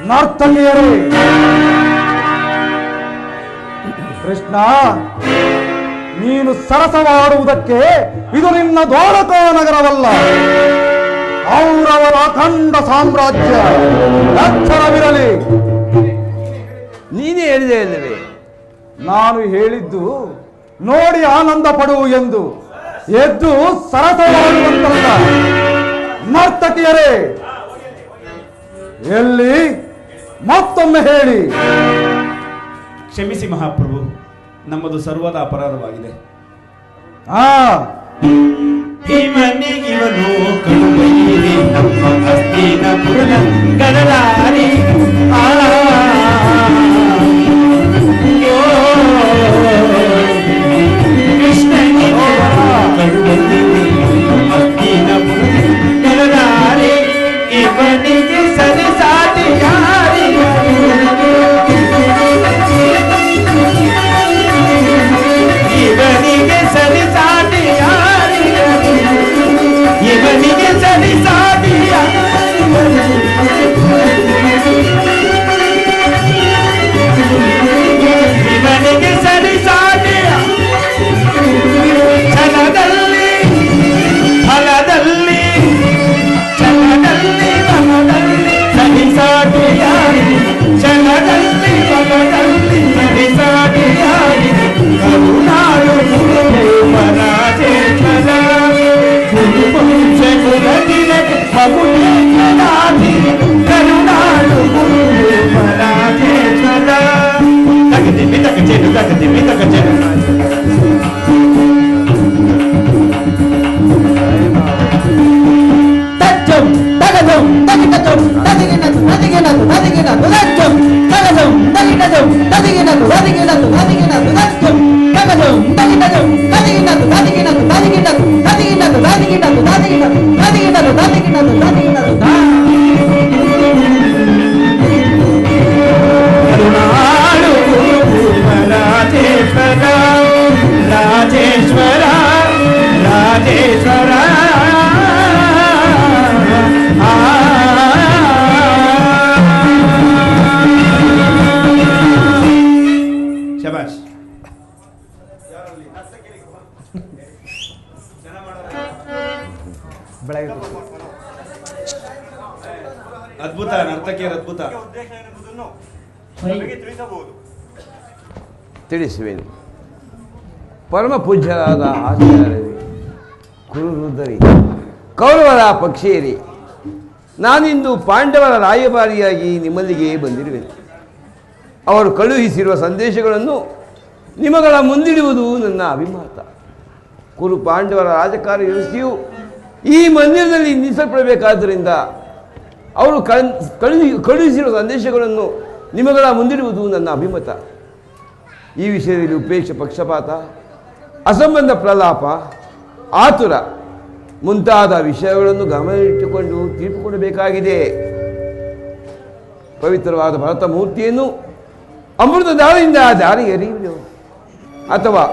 ನರ್ತಕಿಯರೇ, ಕೃಷ್ಣ ನೀನು ಸರಸವಾಡುವುದಕ್ಕೆ ಇದು ನಿನ್ನ ದ್ವಾರಕಾ ನಗರವಲ್ಲ, ಕೌರವರ ಅಖಂಡ ಸಾಮ್ರಾಜ್ಯ. ಎಚ್ಚರವಿರಲಿ. ನೀನೇ ಹೇಳಿದೆ ಅಲ್ಲವೇ? ನಾನು ಹೇಳಿದ್ದು ನೋಡಿ ಆನಂದ ಪಡು ಎಂದು. ಎದ್ದು ಸರಸವಾಡುವಂತಲ್ಲ. ನರ್ತಕಿಯರೇ, ಎಲ್ಲಿ ಮತ್ತೊಮ್ಮೆ ಹೇಳಿ. ಕ್ಷಮಿಸಿ ಮಹಾಪ್ರಭು, ನಮ್ಮದು ಸರ್ವದ ಅಪರಾಧವಾಗಿದೆ. ಇವನಿಗಿವನು ಕಡುಬೈರಿ ನಮ್ಮ ಹಸ್ತಿನ ಪುರನ ಕಡಲಾರಿ ಕೃಷ್ಣನಿಗೆ ಕಡುಬೈರಿ ನಮ್ಮ ಹಸ್ತಿನ ಪುರನ ಕಡಲಾರಿ ಇವನಿಗೆ ಸರಿಸಾಟಿ ಯಾರಿ ಇವನಿಗೆ ಸರಿಸಾಟಿ ಇವನಿಗೆ ಸರಿಸಾಟಿ ಇವನಿಗೆ ಸರಿಸಾಟಿ ಛಲದಲ್ಲಿ ಫಲದಲ್ಲಿ ಛಲದಲ್ಲಿ ಬಲದಲ್ಲಿ ಸರಿಸಾಟಿಯಾಗಿ ಛಲದಲ್ಲಿ ಬಲದಲ್ಲಿ ಸರಿಸಾಟಿಯಾಗಿ ಕರುಣಾಳು ಪರಾಜೇಶ್ವರ ಕರುಣಾಳು ಪರಾಜೇಶ್ವರ ತಗದಿ ಮಿತಕ ಚೆಲು ತಗದಿ ಮಿತಕ ಚೆಲು ತಚ್ಚಂ ತಗದಂ ತಗಿಟಚಂ ತದಿಗಿನದು ತದಿಗಿನದು ತದಿಗಿನದು ತಚ್ಚಂ ತಗದಂ ತಗಿಟಚಂ ತದಿಗಿನದು ತದಿಗಿನದು ತದಿಗಿನದು ತಚ್ಚಂ ತಗದಂ ತಗಿಟಚಂ ತದಿಗಿನದು ತದಿಗಿನದು ತದಿಗಿನದು ತದಿಗಿನದು ತದಿಗಿನದು ತದಿಗಿನದು ತದಿಗಿನದು ತದಿಗಿನದು ತದಿಗಿನದು ಕರುಣಾಳು ರಾಜೇಶ್ವರ ರಾಜೇಶ್ವರ ರಾಜೇಶ್ವರ ಶಬಾಷ್. ಅದ್ಭುತ ನರ್ತಕಿಯರ ಅದ್ಭುತ. ತಿಳಿಸುವೆನು. ಪರಮ ಪೂಜ್ಯರಾದ ಆಚಾರ್ಯರೇ, ಕುರುರುದ್ಧರಿ, ಕೌರವರ ಪಕ್ಷಿಯರೇ, ನಾನಿಂದು ಪಾಂಡವರ ರಾಯಭಾರಿಯಾಗಿ ನಿಮ್ಮಲ್ಲಿಗೆ ಬಂದಿರುವೆನು. ಅವರು ಕಳುಹಿಸಿರುವ ಸಂದೇಶಗಳನ್ನು ನಿಮಗಳ ಮುಂದಿಡುವುದು ನನ್ನ ಅಭಿಮತ. ಕುರು ಪಾಂಡವರ ರಾಜಕಾರ್ಯ ವ್ಯವಸ್ಥೆಯು ಈ ಮಂದಿರದಲ್ಲಿ ನಿಲ್ಲಿಸಲ್ಪಡಬೇಕಾದ್ದರಿಂದ ಅವರು ಕಳುಹಿಸಿರುವ ಸಂದೇಶಗಳನ್ನು ನಿಮಗಳ ಮುಂದಿಡುವುದು ನನ್ನ ಅಭಿಮತ. ಈ ವಿಷಯದಲ್ಲಿ ಉಪೇಕ್ಷ, ಪಕ್ಷಪಾತ, ಅಸಂಬಂಧ ಪ್ರಲಾಪ, ಆತುರ ಮುಂತಾದ ವಿಷಯಗಳನ್ನು ಗಮನವಿಟ್ಟುಕೊಂಡು ತೀರ್ಪು ಕೊಡಬೇಕಾಗಿದೆ. ಪವಿತ್ರವಾದ ಭರತ ಮೂರ್ತಿಯನ್ನು ಅಮೃತ ದಾರಿಯಿಂದ ದಾರಿ ಎರೆಯುವಿರೋ ಅಥವಾ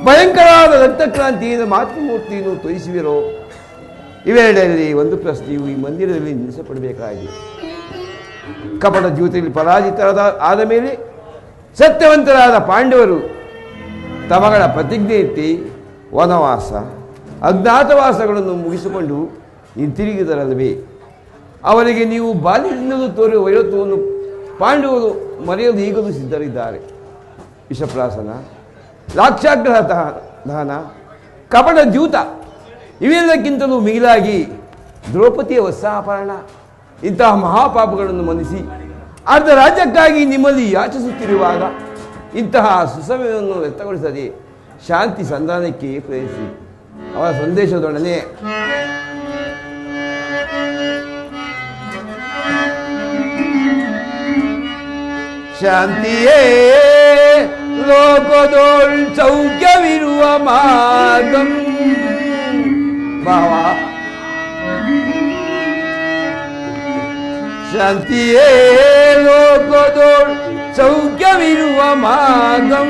ಭಯಂಕರವಾದ ರಕ್ತಕ್ರಾಂತಿಯಿಂದ ಮಾತೃಮೂರ್ತಿಯನ್ನು ತೋರಿಸುವಿರೋ, ಇವೆರಡರಲ್ಲಿ ಒಂದು ಪ್ರಶ್ನೆಯು ಈ ಮಂದಿರದಲ್ಲಿ ನಿಲ್ಲಿಸಪಡಬೇಕಾಗಿದೆ. ಕಪಟ ಜೀವಿತದಲ್ಲಿ ಪರಾಜಿತರಾದ ಆದ ಮೇಲೆ ಸತ್ಯವಂತರಾದ ಪಾಂಡವರು ತಮಗಳ ಪ್ರತಿಜ್ಞೆ ಎತ್ತಿ ವನವಾಸ, ಅಜ್ಞಾತವಾಸಗಳನ್ನು ಮುಗಿಸಿಕೊಂಡು ಹಿಂತಿರುಗಿದರಲ್ಲವೇ? ಅವರಿಗೆ ನೀವು ಬಾಲ್ಯದಿಂದಲೂ ತೋರುವ ವೈರತ್ವವನ್ನು ಪಾಂಡವರು ಮರೆಯಲು ಈಗಲೂ ಸಿದ್ಧರಿದ್ದಾರೆ. ವಿಷಪ್ರಾಸನ, ಲಾಕ್ಷಾಗ್ರಹ ದಹನ, ಕಪಟ ದ್ಯೂತ ಇವೆಲ್ಲಕ್ಕಿಂತಲೂ ಮಿಗಿಲಾಗಿ ದ್ರೌಪದಿಯ ವಸ್ತ್ರಾಪರಣ ಇಂತಹ ಮಹಾಪಾಪಗಳನ್ನು ಮನ್ನಿಸಿ ಅರ್ಧ ರಾಜ್ಯಕ್ಕಾಗಿ ನಿಮ್ಮಲ್ಲಿ ಯಾಚಿಸುತ್ತಿರುವಾಗ ಇಂತಹ ಸುಸಮಯವನ್ನು ವ್ಯಕ್ತಗೊಳಿಸದೆ ಶಾಂತಿ ಸಂಧಾನಕ್ಕೆ ಪ್ರಯತ್ನಿಸಿ. ಅವರ ಸಂದೇಶದೊಡನೆ ಶಾಂತಿಯೇ ಲೋಕದೋಳ್ ಸೌಖ್ಯವಿರುವ ಮಾರ್ಗಂ ಭಾವ. ಶಾಂತಿಯೇ ಲೋಕದೋಳ್ ಸೌಖ್ಯವಿರುವ ಮಾರ್ಗಂ,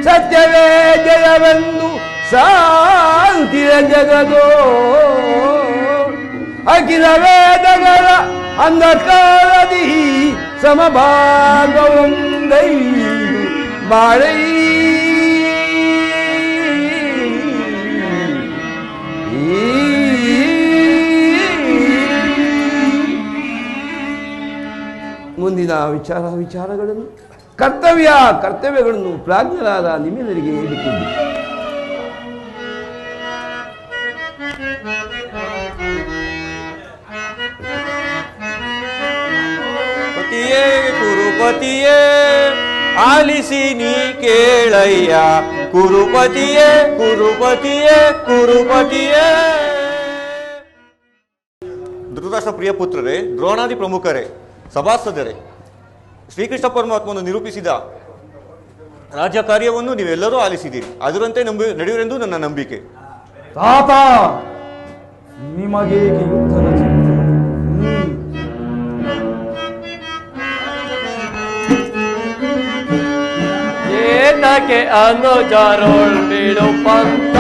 ಸತ್ಯವೇ ಜಯವೆಂದು ಶಾಂತಿಯ ಜಗದೋ, ಅಖಿಲ ವೇದಗಳ ಅಂಧಕಾರದಿ ಸಮಭಾಗವೊಂದೈದು ಬಾಳೈ. ಮುಂದಿನ ವಿಚಾರಗಳನ್ನು ಕರ್ತವ್ಯಗಳನ್ನು ಪ್ರಾಜ್ಞರಾದ ನಿಮ್ಮೆಲ್ಲರಿಗೆ ಬಿಟ್ಟಿದ್ದು. ಕುರುಪತಿಯೇ ಆಲಿಸಿ ನೀ ಕೇಳಯ್ಯ ಕುರುಪತಿಯೇ ಕುರುಪತಿಯೇ ಕುರುಪತಿಯೇ. ಧೃತರಾಷ್ಟ್ರ ಪ್ರಿಯ ಪುತ್ರರೇ, ದ್ರೋಣಾದಿ ಪ್ರಮುಖರೇ, ಸಭಾಸದರೇ, ಶ್ರೀಕೃಷ್ಣ ಪರಮಾತ್ಮನು ನಿರೂಪಿಸಿದ ರಾಜ್ಯ ಕಾರ್ಯವನ್ನು ನೀವೆಲ್ಲರೂ ಆಲಿಸಿದ್ದೀರಿ. ಅದರಂತೆ ನಡೆಯುವರೆಂದು ನನ್ನ ನಂಬಿಕೆ. ತಾತ, ನಿಮಗೇಕೆ ಯುದ್ಧದ ಚಿಂತೆ? ಏತಕ್ಕೆ ಅನುಜರೋಳ್ ಬಿಡು ಪಂಥ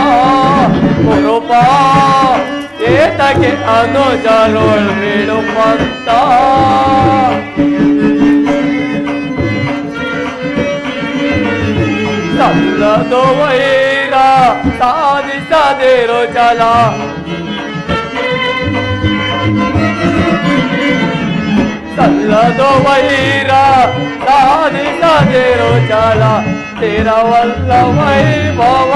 ಕುರುಪ, ಏತಕ್ಕೆ ಅನುಜರೋಳ್ ಬಿಡು ಪಂಥ. ಸಲ್ಲದು ವೈರ ಸಾಧಿಸದಿರೋ ಜಲ, ಸಲ್ಲದು ವೈರ ಸಾಧಿಸದಿರೋ ಜಲ. ಸ್ಥಿರವಲ್ಲ ವೈಭವ,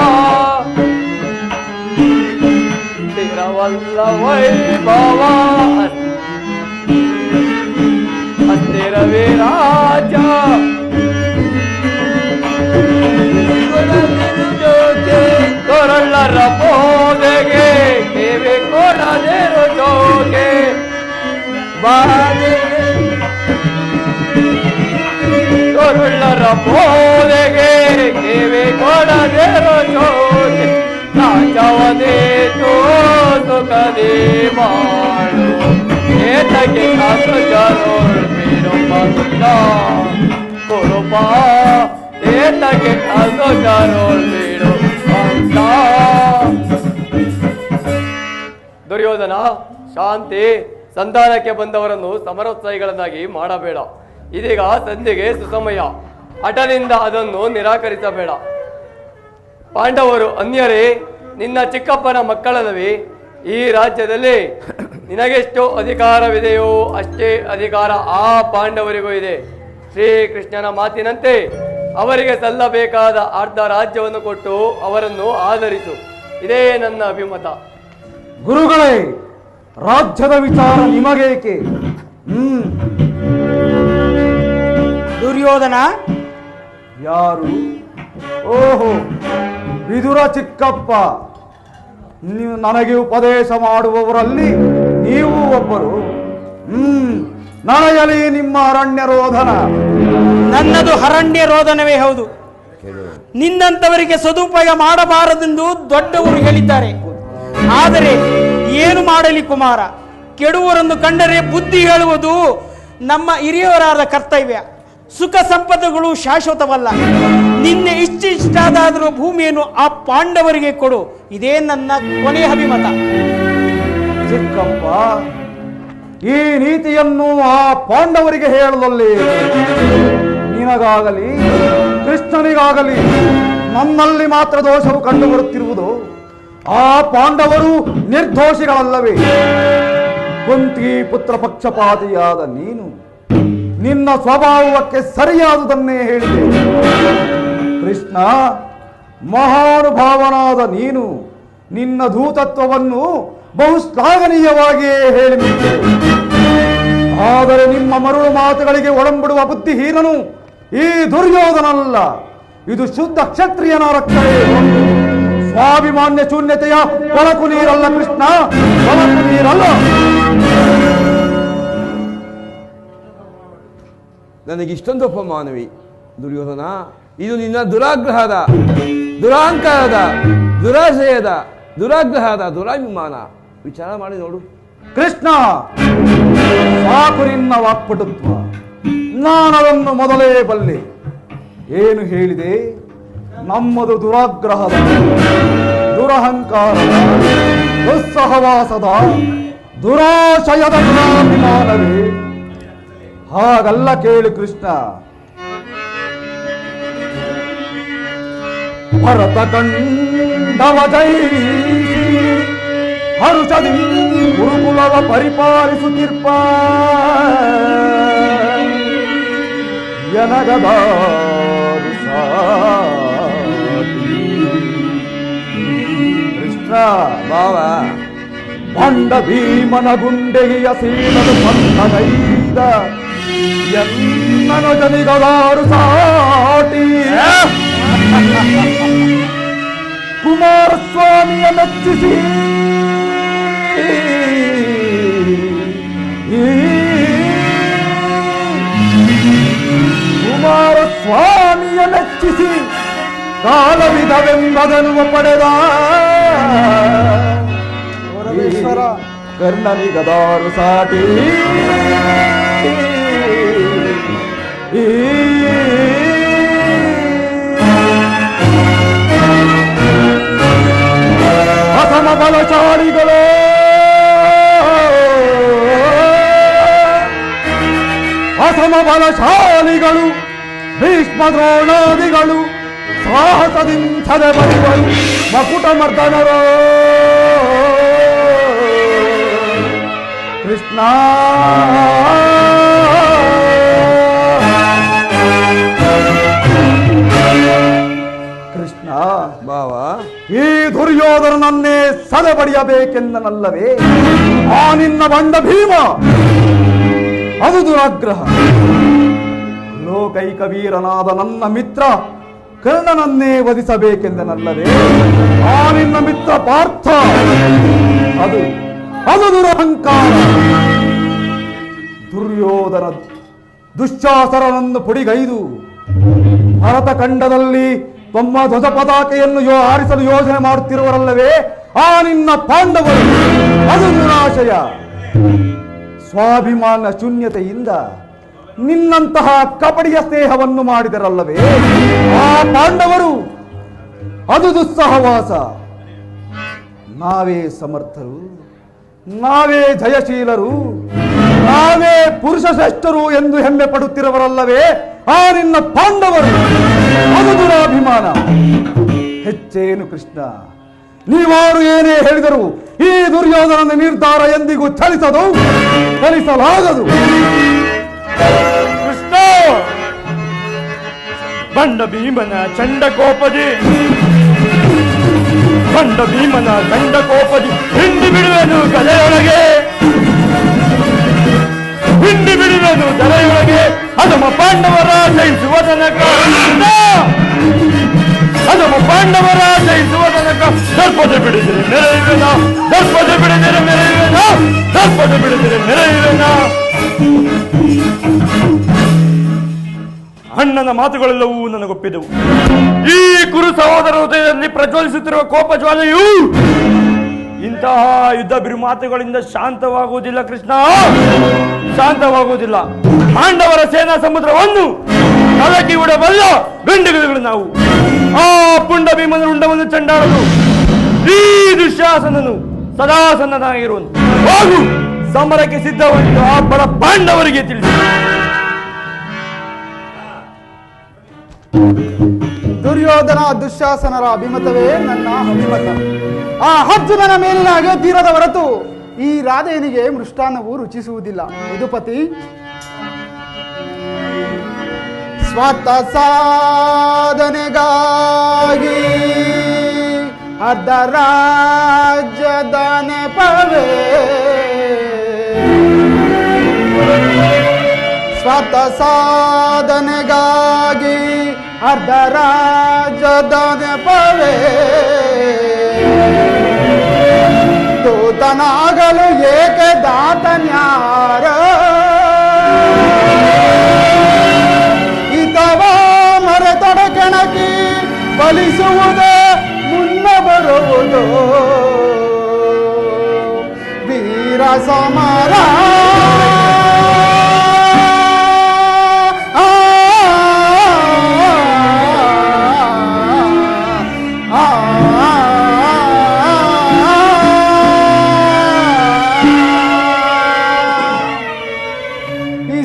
ಸ್ಥಿರವಲ್ಲ ವೈಭವ, ಅಸ್ಥಿರವೇ ರಾಜ. ಕೊರಳ್ಳರ ಪೋದೆಗೆ ಕೇವೆ ಕೊಡದಿರು ಜೋಗೆ, ಕೊರಳ್ಳರ ಪೋದೆಗೆ ಕೇವೆ ಕೊಡದಿರು ಜೋಗೆ. ರಾಜವನೇ ಸುಖದೇ ಮಾಡು, ಏತಕ್ಕೆ ಅನುಜರೋಳ್ ಬಿಡು ಪಂಥ ಕುರುಪ, ಏತಕ್ಕೆ ಅನುಜರೋಳ್ ಬಿಡು ಪಂಥ. ದುರ್ಯೋಧನ, ಶಾಂತಿ. ಸಂಧಾನಕ್ಕೆ ಬಂದವರನ್ನು ಸಮರೋತ್ಸಾಹಿಗಳನ್ನಾಗಿ ಮಾಡಬೇಡ. ಇದೀಗ ಸಂಧಿಗೆ ಸುಸಮಯ, ಹಠದಿಂದ ಅದನ್ನು ನಿರಾಕರಿಸಬೇಡ. ಪಾಂಡವರು ಅನ್ಯರೇ, ನಿನ್ನ ಚಿಕ್ಕಪ್ಪನ ಮಕ್ಕಳಲ್ಲವೇ? ಈ ರಾಜ್ಯದಲ್ಲಿ ನಿನಗೆಷ್ಟು ಅಧಿಕಾರವಿದೆಯೋ ಅಷ್ಟೇ ಅಧಿಕಾರ ಆ ಪಾಂಡವರಿಗೂ ಇದೆ. ಶ್ರೀಕೃಷ್ಣನ ಮಾತಿನಂತೆ ಅವರಿಗೆ ಸಲ್ಲಬೇಕಾದ ಅರ್ಧ ರಾಜ್ಯವನ್ನು ಕೊಟ್ಟು ಅವರನ್ನು ಆಧರಿಸು. ಇದೇ ನನ್ನ ಅಭಿಮತ. ಗುರುಗಳೇ, ರಾಜ್ಯದ ವಿಚಾರ ನಿಮಗೇಕೆ? ದುರ್ಯೋಧನ, ಯಾರು? ಓಹೋ, ವಿದುರ ಚಿಕ್ಕಪ್ಪ. ನನಗೆ ಉಪದೇಶ ಮಾಡುವವರಲ್ಲಿ ನೀವು ಒಬ್ಬರು. ನನಗಲಿ ನಿಮ್ಮ ಅರಣ್ಯ ರೋಧನ. ನನ್ನದು ಅರಣ್ಯ ರೋಧನವೇ ಹೌದು. ನಿನ್ನಂತವರಿಗೆ ಸದುಪಯೋಗ ಮಾಡಬಾರದೆಂದು ದೊಡ್ಡವರು ಹೇಳಿದ್ದಾರೆ. ಆದರೆ ಏನು ಮಾಡಲಿ ಕುಮಾರ, ಕೆಡುವರನ್ನು ಕಂಡರೆ ಬುದ್ಧಿ ಹೇಳುವುದು ನಮ್ಮ ಹಿರಿಯವರಾದ ಕರ್ತವ್ಯ. ಸುಖ ಸಂಪತ್ತುಗಳು ಶಾಶ್ವತವಲ್ಲ. ನಿನ್ನೆ ಇಷ್ಟಾದರೂ ಭೂಮಿಯನ್ನು ಆ ಪಾಂಡವರಿಗೆ ಕೊಡು. ಇದೇ ನನ್ನ ಕೊನೆಯ ಅಭಿಮತ. ಚಿಕ್ಕಪ್ಪ, ಈ ನೀತಿಯನ್ನು ಆ ಪಾಂಡವರಿಗೆ ಹೇಳಲಲ್ಲಿ ನಿನಗಾಗಲಿ ಕೃಷ್ಣನಿಗಾಗಲಿ ನನ್ನಲ್ಲಿ ಮಾತ್ರ ದೋಷವು ಕಂಡು ಬರುತ್ತಿರುವುದು. ಆ ಪಾಂಡವರು ನಿರ್ದೋಷಿಗಳಲ್ಲವೇ? ಕುಂತಿ ಪುತ್ರ ಪಕ್ಷಪಾತಿಯಾದ ನೀನು ನಿನ್ನ ಸ್ವಭಾವಕ್ಕೆ ಸರಿಯಾದುದನ್ನೇ ಹೇಳಿದೆ. ಕೃಷ್ಣ, ಮಹಾನುಭಾವನಾದ ನೀನು ನಿನ್ನ ಧೂತತ್ವವನ್ನು ಬಹು ಶ್ಲಾಘನೀಯವಾಗಿಯೇ ಹೇಳಿಬಿಟ್ಟೆ. ಆದರೆ ನಿಮ್ಮ ಮರುಳು ಮಾತುಗಳಿಗೆ ಒಳಂಬಿಡುವ ಬುದ್ಧಿಹೀನನು ಈ ದುರ್ಯೋಧನಲ್ಲ. ಇದು ಶುದ್ಧ ಕ್ಷತ್ರಿಯನ ರಕ್ತವೇ. ಸ್ವಾಭಿಮಾನ್ಯ ಶೂನ್ಯತೆಯ ಕೊಳಕು ನೀರಲ್ಲ ಕೃಷ್ಣ, ಕೊಳಕು ನೀರಲ್ಲ. ನನಗಿಷ್ಟೊಂದು ಅಪಮಾನವೇ ದುರ್ಯೋಧನ. ಇದು ನಿನ್ನ ದುರಾಗ್ರಹದ, ದುರಾಂಕಾರದ, ದುರಾಶಯದ, ದುರಾಗ್ರಹದ ದುರಾಭಿಮಾನ. ವಿಚಾರ ಮಾಡಿ ನೋಡು. ಕೃಷ್ಣ, ಸಾಕು ನಿನ್ನ ವಾಕ್ಪಟುತ್ವ. ನಾನದನ್ನು ಮೊದಲೇ ಬಲ್ಲೆ. ಏನು ಹೇಳಿದೆ? ನಮ್ಮದು ದುರಾಗ್ರಹದ, ದುರಹಂಕಾರದ, ದುಸ್ಸಹವಾಸದ, ದುರಾಶಯದ ದುರಾಭಿಮಾನವೇ. ಹಾಗಲ್ಲ ಕೇಳು ಕೃಷ್ಣ. ಭರತ ಕಂಡವ ಜಯಿಸಿ ಹರುಷದಿ ಗುರುಕುಲವ ಪರಿಪಾಲಿಸುತ್ತಿರ್ಪ ಎನಗದಾರು ಕೃಷ್ಣ ಭಾವ. ಬಂಡ ಭೀಮನ ಗುಂಡೆಗೆಯ ಸೀನದ ಸಂತಗೈದ ಎನ್ನನ ಜನಿಗದಾರು ಸಾಟಿ ಕುಮಾರಸ್ವಾಮಿಯ ಮೆಚ್ಚಿಸಿ ಕುಮಾರಸ್ವಾಮಿಯ ಮೆಚ್ಚಿಸಿ ಕಾಲವಿಧವೆಂಬದನ್ನು ಪಡೆದ ಪರಮೇಶ್ವರ ಕರ್ಣನಿಗದಾರು ಸಾಟಿ ಅಸಮ ಬಲಶಾಲಿಗಳು ಭೀಷ್ಮ ದ್ರೋಣಾದಿಗಳು ಸಾಹಸದಿಂಚದೆ ಬರುವರು ಮಕುಟ ಮರ್ದನರೋ ಕೃಷ್ಣ ಕೃಷ್ಣ ಬಾವ ಈ ದುರ್ಯೋಧನನನ್ನೇ ಸದೆಬಡಿಯಬೇಕೆಂದನಲ್ಲವೇ ಆ ನಿನ್ನ ಬಂಡ ಭೀಮ ಅದು ದುರಾಗ್ರಹ. ಲೋಕೈಕ ವೀರನಾದ ನನ್ನ ಮಿತ್ರ ಕರ್ಣನನ್ನೇ ವಧಿಸಬೇಕೆಂದನಲ್ಲವೇ ಆ ನಿನ್ನ ಮಿತ್ರ ಪಾರ್ಥ ಅದು ಅದು ದುರಹಂಕಾರ. ದುರ್ಯೋಧನ ದುಶ್ಯಾಸರನನ್ನು ಪುಡಿಗೈದು ಭರತ ಖಂಡದಲ್ಲಿ ತಮ್ಮ ಧ್ವಜ ಪತಾಕೆಯನ್ನು ಆರಿಸಲು ಯೋಜನೆ ಮಾಡುತ್ತಿರುವರಲ್ಲವೇ ಆ ನಿನ್ನ ಪಾಂಡವರು ಅದು ನಿರಾಶಯ. ಸ್ವಾಭಿಮಾನ ಶೂನ್ಯತೆಯಿಂದ ನಿನ್ನಂತಹ ಕಪಟಿಯ ಸ್ನೇಹವನ್ನು ಮಾಡಿದರಲ್ಲವೇ ಆ ಪಾಂಡವರು ಅದು ದುಸ್ಸಹವಾಸ. ನಾವೇ ಸಮರ್ಥರು, ನಾವೇ ಜಯಶೀಲರು, ನಾವೇ ಪುರುಷ ಶ್ರೇಷ್ಠರು ಎಂದು ಹೆಮ್ಮೆ ಪಡುತ್ತಿರುವರಲ್ಲವೇ ಆ ನಿನ್ನ ಪಾಂಡವರು ಅದು ದುರಾಭಿಮಾನ. ಹೆಚ್ಚೇನು ಕೃಷ್ಣ, ನೀವಾರು ಏನೇ ಹೇಳಿದರು ಈ ದುರ್ಯೋಧನನ ನಿರ್ಧಾರ ಎಂದಿಗೂ ಚಲಿಸಲಾಗದು. ಕೃಷ್ಣ ಬಂಡ ಭೀಮನ ಚಂಡಕೋಪದಿ ಹಿಂಡಿ ಬಿಡುವೆನು ಗದೆಯೊಳಗೆ, ಹಿಂಡಿ ಬಿಡುವೆನು ದರೆಯೊಳಗೆ. ಅದಮ ಪಾಂಡವರ ಜಯಿಸುವ ತನಕ, ಅದಮ ಪಾಂಡವರ ಜಯಿಸುವ ತನಕ ದರ್ಪದ ಬಿಡಿದರೆ ಮೆರೆಯುವೆನ, ದರ್ಪದ ಬಿಡಿದರೆ ಮೆರೆಯುವೆನ, ದರ್ಪದ ಬಿಡಿದರೆ ಮೆರೆಯುವೆನ. ಅಣ್ಣನ ಮಾತುಗಳೆಲ್ಲವೂ ನನಗೊಪ್ಪಿದವು. ಈ ಕುರು ಸಹೋದರ ಹೃದಯದಲ್ಲಿ ಪ್ರಜ್ವಲಿಸುತ್ತಿರುವ ಕೋಪ ಜ್ವಾಲೆಯು ಇಂತಹ ಯುದ್ಧ ಬಿರುಮಾತುಗಳಿಂದ ಶಾಂತವಾಗುವುದಿಲ್ಲ ಕೃಷ್ಣ, ಶಾಂತವಾಗುವುದಿಲ್ಲ. ಪಾಂಡವರ ಸೇನಾ ಸಮುದ್ರವನ್ನು ಕಲಕಿ ಬಿಡಬಲ್ಲ ಗಂಡುಗಳು ನಾವು. ಆ ಪುಂಡ ಭೀಮನ ರುಂಡವನ್ನು ಚಂಡಾಡಲು ಈ ದುಶ್ಯಾಸನನು ಸದಾ ಸನ್ನನಾಗಿರುವನು. ಹೋಗು, ಸಮರಕ್ಕೆ ಸಿದ್ಧವಾಗಿದ್ದು ಆ ಬಡ ಪಾಂಡವರಿಗೆ ತಿಳಿಸಿ. ದುರ್ಯೋಧನ ದುಶ್ಯಾಸನರ ಅಭಿಮತವೇ ನನ್ನ ಅಭಿಮತ. ಆ ಅರ್ಜುನನ ಮೇಲಿನ ಅಗತ್ಯರದ ಹೊರತು ಈ ರಾಧೇನಿಗೆ ಮೃಷ್ಟಾನ್ನವು ರುಚಿಸುವುದಿಲ್ಲ. ಯದುಪತಿ, ಸ್ವತ ಸಾಧನೆಗಾಗಿ ಅರ್ಧ ರಾಜ್ಯದ ನೆಪವೇ, ಸ್ವತ ಸಾಧನೆಗಾಗಿ ಅರ್ಧ ರಾಜ್ಯದ ನೆಪವೇ, ದೂತನಾಗಲು ಏಕೆ ದಾತನ್ಯಾರ, ಇತವ ಮರೆತೊಡ ಕೆಣಕಿ ಫಲಿಸುವುದೇ ಮುನ್ನ ಬರುವುದು ವೀರ ಸಮರ.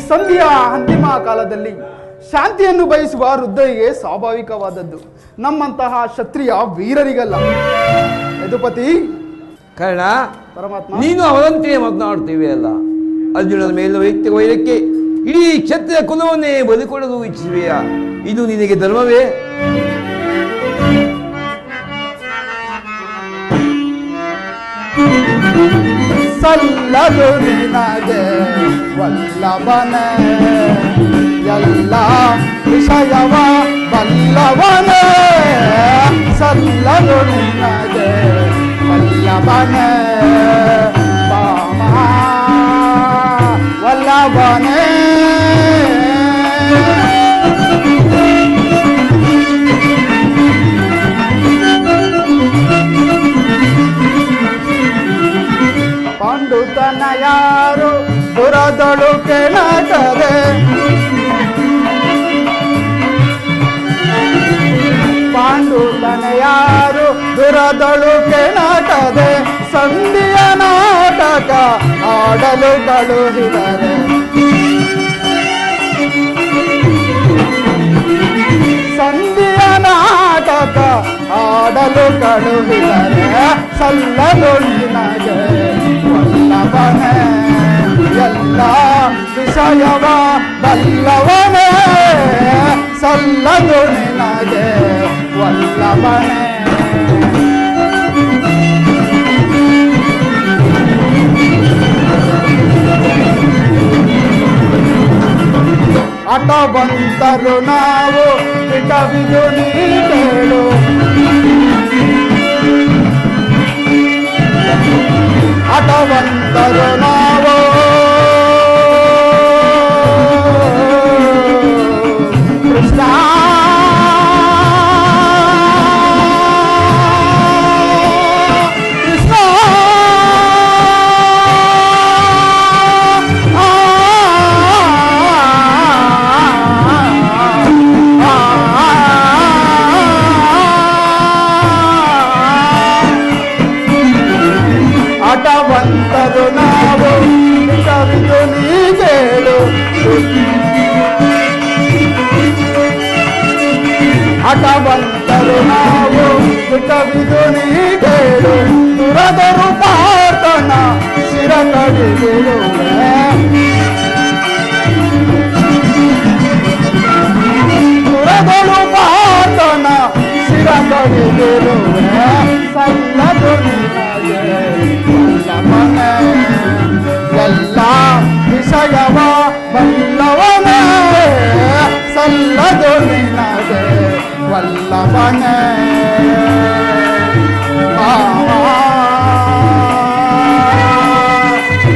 ಸಂಧಿಯ ಅಂತಿಮ ಕಾಲದಲ್ಲಿ ಶಾಂತಿಯನ್ನು ಬಯಸುವ ವೃದ್ಧರಿಗೆ ಸ್ವಾಭಾವಿಕವಾದದ್ದು, ನಮ್ಮಂತಹ ಕ್ಷತ್ರಿಯ ವೀರರಿಗಲ್ಲ. ಯದುಪತಿ, ಕರ್ಣ, ಪರಮಾತ್ಮ, ನೀನು ಅವರಂತೆಯೇ ಮಾತನಾಡುತ್ತೀವಿ ಅಲ್ಲ. ಅರ್ಜುನನ ಮೇಲಿನ ವೈಯಕ್ತಿಕ ವೈರಕ್ಕೆ ಇಡೀ ಕ್ಷತ್ರಿಯ ಕುಲವನ್ನೇ ಬಲಿಕೊಡಲು ಇಚ್ಛಿಸುವೆಯಾ? ಇದು ನಿನಗೆ ಧರ್ಮವೇ? ಸಲ್ಲದು ನಿನಗೆ ವಲ್ಲಭನೇ ಎಲ್ಲ ವಿಷಯವ ಬಲ್ಲವನೇ ಸಲ್ಲದು ನಿನಗೆ ವಲ್ಲಭನೇ ಬಾಮ ವಲ್ಲಭನೇ ಪಾಂಡುತನ ಯಾರು ದುರದಳು ಕೆಣಕದೆ ಪಾಂಡುತನ ಯಾರು ದುರದಳು ಕೆಣಕದೆ ಸಂಧಿಯ ನಾಟಕ ಆಡಲು ಕಳುಹಿದರೆ ಸಂಧಿಯ ನಾಟಕ ಆಡಲು ಕಳುಹಿದರೆ ಸಲ್ಲಲು ನಿನಗೆ ವಲ್ಲಭನೇ ಎಲ್ಲ ವಿಷಯವ ಬಲ್ಲವನೇ ಸಲ್ಲದು ನಿನಗೆ ವಲ್ಲಭನೇ ಹಠವಂತರು ನಾವು ಹಿತವಿದು ನೀ ಕೇಳು ಹಠವಂತರು ನಾವು ಕೃಷ್ಣ ಹಠವಂತರು ನಾವು ಹಿತವಿದು ನೀ ಕೇಳು ಹಠವಂತರು ನಾವು ಹಿತವಿದು ನೀ ಕೇಳು ದುರದರು ಪಾತನ ಶಿರ ಕಡಿದಿರುವೆ ದುರದರು ಪಾತನ ಶಿರ ಕಡಿದಿರುವೆ ಸಲ್ಲದು ನಿನಗೆ ವಲ್ಲಭನೇ ಎಲ್ಲ ವಿಷಯವ ಬಲ್ಲವನೇ ಸಲ್ಲದು ನಿನಗೆ ವಲ್ಲಭನೇ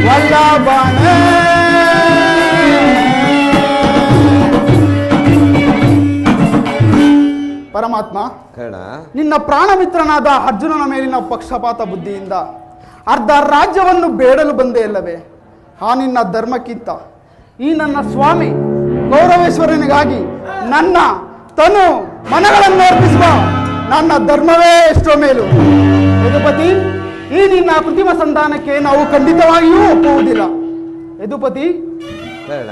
ವಲ್ಲಭನೇ ಪರಮಾತ್ಮ ಕರ್ಣ, ನಿನ್ನ ಪ್ರಾಣಮಿತ್ರನಾದ ಅರ್ಜುನನ ಮೇಲಿನ ಪಕ್ಷಪಾತ ಬುದ್ಧಿಯಿಂದ ಅರ್ಧ ರಾಜ್ಯವನ್ನು ಬೇಡಲು ಬಂದೇ ಇಲ್ಲವೇ? ಆ ನಿನ್ನ ಧರ್ಮಕ್ಕಿಂತ ಈ ನನ್ನ ಸ್ವಾಮಿ ಗೌರವೇಶ್ವರನಿಗಾಗಿ ನನ್ನ ತನು ಮನಗಳನ್ನು ಅರ್ಪಿಸುವ ನನ್ನ ಧರ್ಮವೇ ಎಷ್ಟೋ ಮೇಲು. ಯದುಪತಿ, ಈ ನಿನ್ನ ಕೃತಿಮ ಸಂಧಾನಕ್ಕೆ ನಾವು ಖಂಡಿತವಾಗಿಯೂ ಒಪ್ಪುವುದಿಲ್ಲ. ಯದುಪತಿ, ಕರ್ಣ,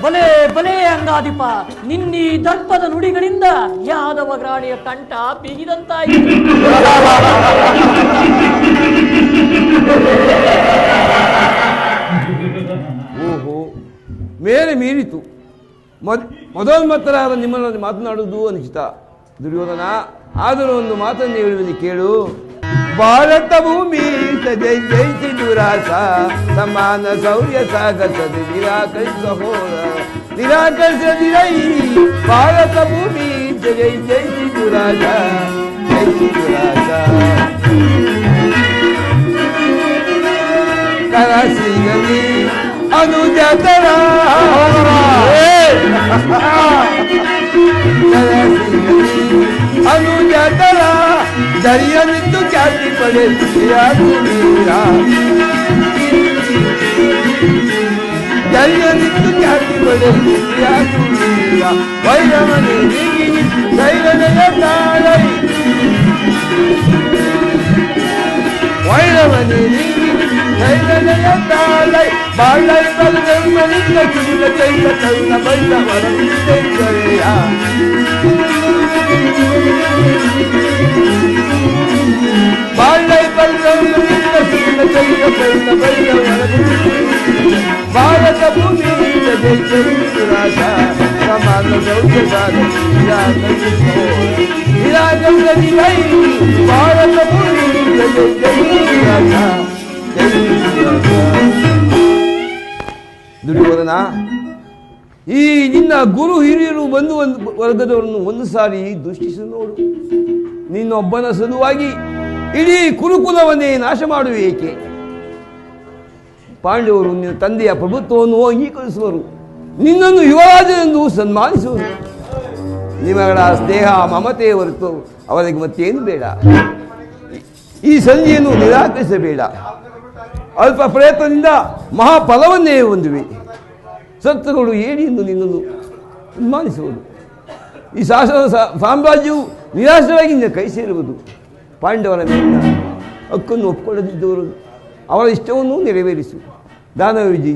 ಬಲೆ ಬಲೆ ಅಂಗಾಧಿಪ, ನಿನ್ನೀ ದರ್ಪದ ನುಡಿಗಳಿಂದ ಯಾದವ ಗ್ರಾಣಿಯ ಕಂಠ ಬಿಗಿದಂತಾಯಿತು. ಓಹೋ, ಮೇಲೆ ಮೀರಿತು. ಮೊದಲಮತ್ತರಾದ ನಿಮ್ಮನ್ನು ಮಾತನಾಡುವುದು ಅನಿಶ್ಚಿತ. ದುರ್ಯೋಧನ, ಆದರೂ ಒಂದು ಮಾತನ್ನು ಹೇಳುವುದು ಕೇಳು. ಭಾರತ ಭೂಮಿ ಜಯಿಸಿ ದುರಾಸ ಸಮಾನ ಶೌರ್ಯ ಸಾಗಸದೆ ನಿರಾಕರಿಸ ಹೋರ ನಿರಾಕರಿಸದಿರೈ. ಭಾರತ ಭೂಮಿ ಜಯಿಸಿ ದುರಾಸ ಜಯಿಸಿ ದುರಾಸ ಕರಸಿಗಲಿ ಅನುಜತರ ಅನುಜತರ ದರಿಯನಿದ್ದು ಖ್ಯಾತಿ ಪಡೆ ದರಿಯನಿದ್ದು ಖ್ಯಾತಿ ಪಡೆ ವೈರಮನೆ ಧೈರ್ಯನೆಯ ತಾಳೈ ವೈರಮನೆ ಧೈರ್ಯನೆಯ ತಾಳೈ ಬಾಳೈ ಬಲಗೈಗಳಿಂದ ಕಿವಿಲ ಚೈತ ಕೈನ ಬೈಲ ವರವಿದ್ದೆಯ ಬಾಳೈ ಬಲಗೈಗಳಿಂದ ಕಿವಿಲ ಚೈತ ಕೈನ ಬೈಲ ವರವಿದ್ದೆಯ ಭಾರತ ಭೂಮಿ ಜಯಿಸಿ ರಾಜ ದುರ್ಯೋಧನ, ಈ ನಿನ್ನ ಗುರು ಹಿರಿಯರು ಬಂಧು ವರ್ಗದವರನ್ನು ಒಂದು ಸಾರಿ ದೃಷ್ಟಿಸಿ ನೋಡು. ನಿನ್ನೊಬ್ಬನ ಸಲುವಾಗಿ ಇಡೀ ಕುರುಕುಲವನ್ನೇ ನಾಶ ಮಾಡುವೆ ಏಕೆ? ಪಾಂಡವರು ನಿನ್ನ ತಂದೆಯ ಪ್ರಭುತ್ವವನ್ನು ಅಂಗೀಕರಿಸುವರು, ನಿನ್ನನ್ನು ಯುವರಾಜನೆಂದು ಸನ್ಮಾನಿಸುವರು. ನಿಮಗಳ ಸ್ನೇಹ ಮಮತೆ ಹೊರತು ಅವರಿಗೆ ಮತ್ತೇನು ಬೇಡ. ಈ ಸಂಧಿಯನ್ನು ನಿರಾಕರಿಸಬೇಡ. ಅಲ್ಪ ಪ್ರಯತ್ನದಿಂದ ಮಹಾಫಲವನ್ನೇ ಹೊಂದುವೆ. ಸತ್ತುಗಳು ಏಡಿ ಎಂದು ನಿನ್ನನ್ನು ಸನ್ಮಾನಿಸುವುದು. ಈ ಶಾಸನ ಸಾಮ್ರಾಜ್ಯವು ನಿರಾಶರಾಗಿ ನಿನ್ನ ಕೈ ಸೇರುವುದು. ಪಾಂಡವರ ಮೇಲಿನ ಹಕ್ಕನ್ನು ಒಪ್ಪಿಕೊಳ್ಳದಿದ್ದವರು ಅವರ ಇಷ್ಟವನ್ನು ನೆರವೇರಿಸು. ದಾನವಿಜಿ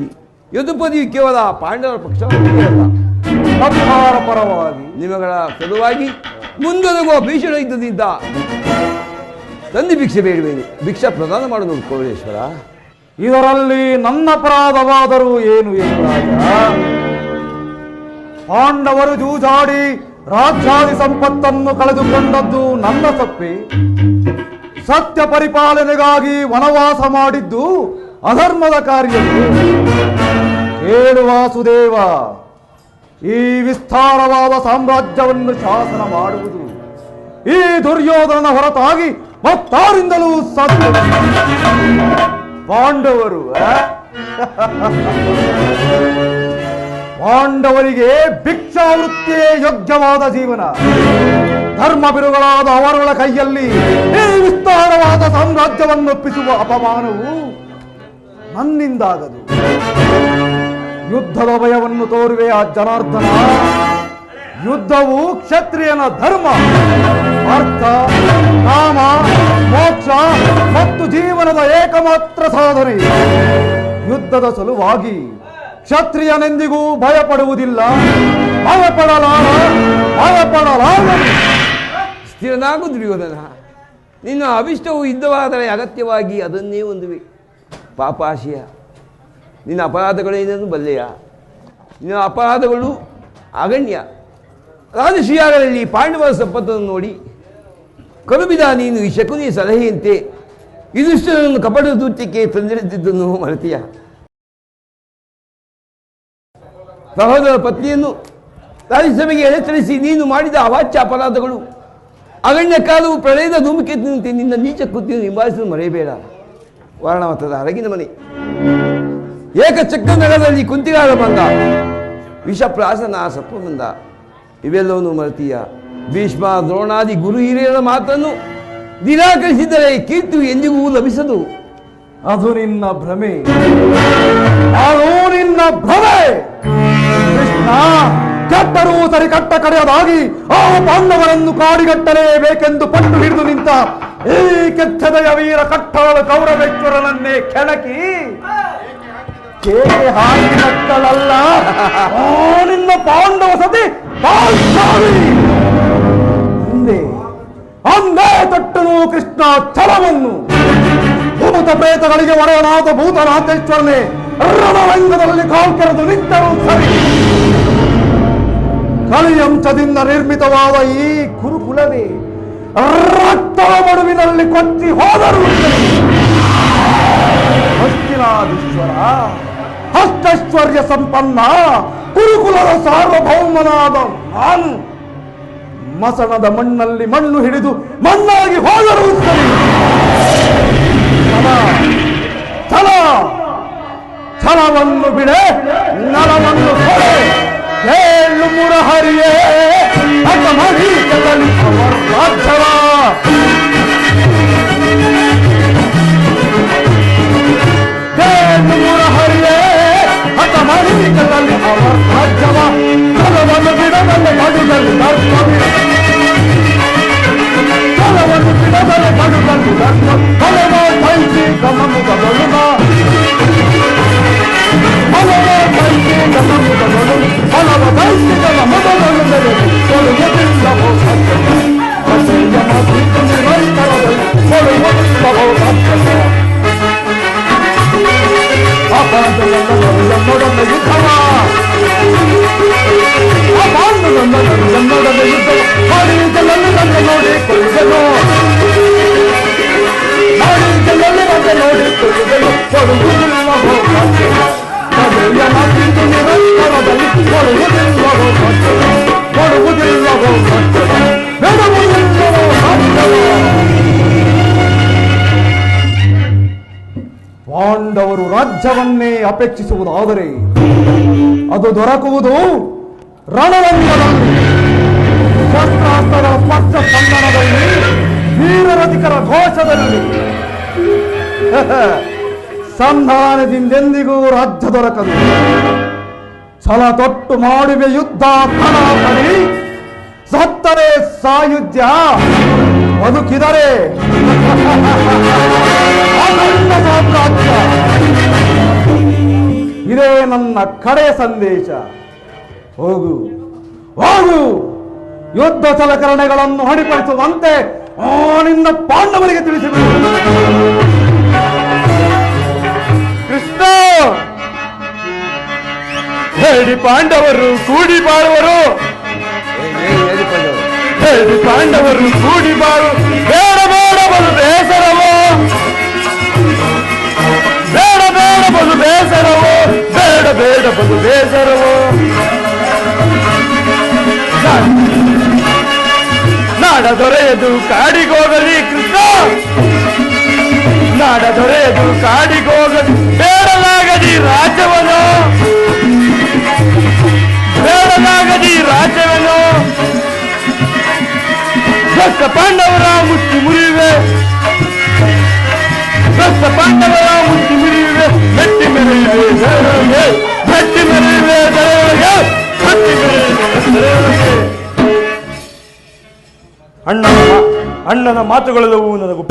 ಯದುಪದಿಯು ಕೇವಲ ಪಾಂಡವರ ಪಕ್ಷವೇ ಅಲ್ಲ, ಸಂಹಾರ ಪರವಾಗಿ ನಿಮಗಳ ಸಲುವಾಗಿ ಮುಂದೊದಗುವ ಭೀಷಣ ಯುದ್ಧದಿಂದ ತಂದೆ ಭಿಕ್ಷೆ ಬೇಡುವೇನು. ಭಿಕ್ಷಾ ಪ್ರದಾನ ಮಾಡಲು ಕೋಲೇಶ್ವರ. ಇದರಲ್ಲಿ ನನ್ನ ಅಪರಾಧವಾದರೂ ಏನು ರಾಜ? ಪಾಂಡವರು ಜೂಜಾಡಿ ರಾಜ್ಯಾದಿ ಸಂಪತ್ತನ್ನು ಕಳೆದುಕೊಂಡದ್ದು ನನ್ನ ತಪ್ಪೆ. ಸತ್ಯ ಪರಿಪಾಲನೆಗಾಗಿ ವನವಾಸ ಮಾಡಿದ್ದು ಅಧರ್ಮದ ಕಾರ್ಯವೇ. ಕೇಳು ವಾಸುದೇವ, ಈ ವಿಸ್ತಾರವಾದ ಸಾಮ್ರಾಜ್ಯವನ್ನು ಶಾಸನ ಮಾಡುವುದು ಈ ದುರ್ಯೋಧನ ಹೊರತಾಗಿ ಮತ್ತಾರಿಂದಲೂ ಸಾಧ್ಯ. ಪಾಂಡವರಿಗೆ ಭಿಕ್ಷಾವೃತ್ತಿಯೇ ಯೋಗ್ಯವಾದ ಜೀವನ. ಧರ್ಮ ಬಿರುಗಳಾದ ಅವರುಗಳ ಕೈಯಲ್ಲಿ ಈ ವಿಸ್ತಾರವಾದ ಸಾಮ್ರಾಜ್ಯವನ್ನು ಒಪ್ಪಿಸುವ ಅಪಮಾನವು ನನ್ನಿಂದಾಗದು. ಯುದ್ಧದ ಭಯವನ್ನು ತೋರುವೆ ಆ ಜನಾರ್ದನ. ಯುದ್ಧವು ಕ್ಷತ್ರಿಯನ ಧರ್ಮ, ಅರ್ಥ, ಕಾಮ, ಮೋಕ್ಷ ಮತ್ತು ಜೀವನದ ಏಕಮಾತ್ರ ಸಾಧನೆ. ಯುದ್ಧದ ಸಲುವಾಗಿ ಕ್ಷತ್ರಿಯನೆಂದಿಗೂ ಭಯಪಡುವುದಿಲ್ಲ, ಭಯಪಡಲಾಗದು. ಸ್ಥಿರನಾಗು ದುರ್ಯೋಧನ. ನಿನ್ನ ಅಭಿಷ್ಟವು ಯುದ್ಧವಾದರೆ ಅಗತ್ಯವಾಗಿ ಅದನ್ನೇ ಹೊಂದುವೆ. ಪಾಪಾಶಯ, ನಿನ್ನ ಅಪರಾಧಗಳೇನನ್ನು ಬಲ್ಲೆಯ? ನಿನ್ನ ಅಪರಾಧಗಳು ಅಗಣ್ಯ. ರಾಜಶಿಯಾಗಳಲ್ಲಿ ಪಾಂಡವರ ಸಂಪತ್ತನ್ನು ನೋಡಿ ಕರುಬಿದ ನೀನು ಈ ಶಕುನಿಯ ಸಲಹೆಯಂತೆ ಯುಧಿಷ್ಠಿರನನ್ನು ಕಪಟ ದೂತ್ಯಕ್ಕೆ ತಂದಿರಿದ್ದನ್ನು ಮರೆತೀಯ. ಸಹೋದರ ಪತ್ನಿಯನ್ನು ರಾಜ್ಯಸಭೆಗೆ ಎಳೆತರಿಸಿ ನೀನು ಮಾಡಿದ ಅವಾಚ್ಯ ಅಪರಾಧಗಳು ಅಗಣ್ಯ ಕಾಲವು ಪ್ರಳಯದ ಧೂಮಕೇತುವಂತೆ ನಿನ್ನ ನೀಚ ಕೃತಿಯನ್ನು ನಿಭಾಯಿಸಲು ಮರೆಯಬೇಡ. ವರ್ಣವತದ ಅರಗಿನ ಮನೆ, ಏಕಚಕ್ರ ನಗರದಲ್ಲಿ ಕುಂತಿಗಾರ ಬಂದ, ವಿಷಪ್ರಾಸನ ಸಪ್ರಬಂಧ, ಇವೆಲ್ಲವನ್ನು ಮರೆತೀಯ. ಭೀಷ್ಮ ದ್ರೋಣಾದಿ ಗುರು ಹಿರಿಯರ ಮಾತನ್ನು ನಿರಾಕರಿಸಿದರೆ ಕೀರ್ತಿಯು ಎಂದಿಗೂ ಲಭಿಸದು. ಅದು ನಿನ್ನ ಭ್ರಮೆ, ಕೃಷ್ಣ. ಕೆಟ್ಟರೂ ಸರಿ ಕಟ್ಟ ಕಡೆಯದಾಗಿ ಆ ಪಾಂಡವರನ್ನು ಕಾಡಿಗಟ್ಟಲೇಬೇಕೆಂದು ಪಟ್ಟು ಹಿಡಿದು ನಿಂತ ಈ ಕೆಚ್ಚದೆಯ ವೀರ ಕಟ್ಟಾಳ ಕೌರವೇಶ್ವರನನ್ನೇ ಕೆಣಕಿ ಕೇಕೆ ಹಾಕಿ ಮಕ್ಕಳಲ್ಲ ನಿನ್ನ ಪಾಂಡವ ಸತಿ ಅಂದೇ ತಟ್ಟನು ಕೃಷ್ಣ ಛಲವನ್ನು. ಭೂತ ಪ್ರೇತಗಳಿಗೆ ಒಡೆಯನಾದ ಭೂತನಾಥೇಶ್ವರನೇ ರಣರಂಗದಲ್ಲಿ ಕಾಲ್ಕೆರೆದು ನಿಂತರೂ ಸರಿ. ಕಲಿಯಂಶದಿಂದ ನಿರ್ಮಿತವಾದ ಈ ಕುರುಕುಲವೇ ರಕ್ತದ ಮಡುವಿನಲ್ಲಿ ಕೊಚ್ಚಿ ಹೋದರೂ ಹಸ್ತಿನಾದೀಶ್ವರ, ಹಸ್ತೈಶ್ವರ್ಯ ಸಂಪನ್ನ ಕುರುಕುಲದ ಸಾರ್ವಭೌಮನಾದ ನಾನು ಮಸಣದ ಮಣ್ಣಲ್ಲಿ ಮಣ್ಣು ಹಿಡಿದು ಮಣ್ಣಾಗಿ ಹೋದರೂ ಸರಿ. ಛಲವನ್ನು ಬಿಡೆ, ನಲವನ್ನು ಹೊರೆ. ಕೇಳು ಮುರಹರಿಯೇ ಹಠಮರೀಯದಲ್ಲಿ ಅವರ ರಾಜ್ಯವ. ಕೇಳು ಮುರಹರಿಯೇ ಹಠಮರೀಯದಲ್ಲಿ ಅವರ ರಾಜ್ಯವ. ಛಲವನ್ನು ಬಿಡದಲ್ಲಿ ಮಡುಗಲ್ಲಿ ದರ್ಶವಿದೆ, ಛಲವನ್ನು ಬಿಡದಲ್ಲಿ ಮಡುಗಲ್ಲಿ ದರ್ಶ. ಫಲವ ಬಯಸಿ ಗಮನದ ಬಳುವ, ಫಲವ ಬಯಸಿ ಗಮನದ ಬಳುವ, ಫಲವ ಬಯಸಿ ಗಮ ಮೊದಲೊಂದರೆ ಕೊಡುವುದಿಲ್ಲವೋ ಸತ್ಯ. ಅಸೆಯ ಮಾತಿತ್ತು ನಿರಂತರದಲ್ಲಿ ಕೊಡುವುದಿಲ್ಲವೋ ಸತ್ಯ. ಅಪಾಂಡವಲ್ಲ ನೋಡಲ್ಲ ಯುದ್ಧವ, ರಾಜ್ಯವನ್ನೇ ಅಪೇಕ್ಷಿಸುವುದಾದರೆ ಅದು ದೊರಕುವುದು ರಣರಂಗದಲ್ಲಿ, ಶಸ್ತ್ರಾಸ್ತ್ರಗಳ ಸ್ಪರ್ಶ ಸ್ಪಂದನದಲ್ಲಿ, ವೀರರಧಿಕರ ಘೋಷದಲ್ಲಿ. ಸಂಧಾನದಿಂದೆಂದಿಗೂ ರಾಜ್ಯ ದೊರಕದು. ಛಲ ತೊಟ್ಟು ಮಾಡುವೆ ಯುದ್ಧ ಕಣಾಕರಿ, ಸತ್ತರೆ ಸಾಯುಧ್ಯ, ಬದುಕಿದರೆ ಅಖಂಡ ಸಾಮ್ರಾಜ್ಯ. ಇದೇ ನನ್ನ ಕಡೆಯ ಸಂದೇಶ. ಹೋಗು ಹೋಗು, ಯುದ್ಧ ಸಲಕರಣೆಗಳನ್ನು ಹಡಿಪಡಿಸುವಂತೆ ನಿನ್ನ ಪಾಂಡವರಿಗೆ ತಿಳಿಸಬೇಕು. ಕೃಷ್ಣ, ಹೇಳಿ ಪಾಂಡವರು ಕೂಡಿ ಬಾಳುವರು, ಹೇಳಿ ಪಾಂಡವರು ಕೂಡಿ ಬಾಳು. ಬೇಡ ಬೇಡ ಬಲು ಬೇಸರವೋ, ಬೇಡ ಬೇಡ ಬಲು ಬೇಸರವೋ, ಬೇಡ ಬೇಡ ಬಲು ಬೇಸರವೋ. ನಾಡ ದೊರೆಯದು ಕಾಡಿಗೋಗಲಿ ಕೃಷ್ಣ, ನಾಡ ದೊರೆಯದು ಕಾಡಿಗೋಗಲಿ. ಬೇಡಲಾಗದಿ ರಾಜ್ಯವನ್ನು, ಬೇಡಲಾಗದಿ ರಾಜ್ಯವನ್ನು. ಭಕ್ತ ಪಾಂಡವರ ಮುಷ್ಟಿ ಮುರಿಯುವೆ, ಭಕ್ತ ಪಾಂಡವರ ಮುಷ್ಟಿ ಮುರಿಯುವೆ. ಮೆಟ್ಟಿ ಮೆರೆಯುವೆ, ಮೆಟ್ಟಿ ಮೆರೆಯುವೆ, ಮೆಟ್ಟಿ ಮೆರೆಯುವೆ. ಅಣ್ಣನ ಮಾತುಗಳೆಲ್ಲವೂ ನನಗೂ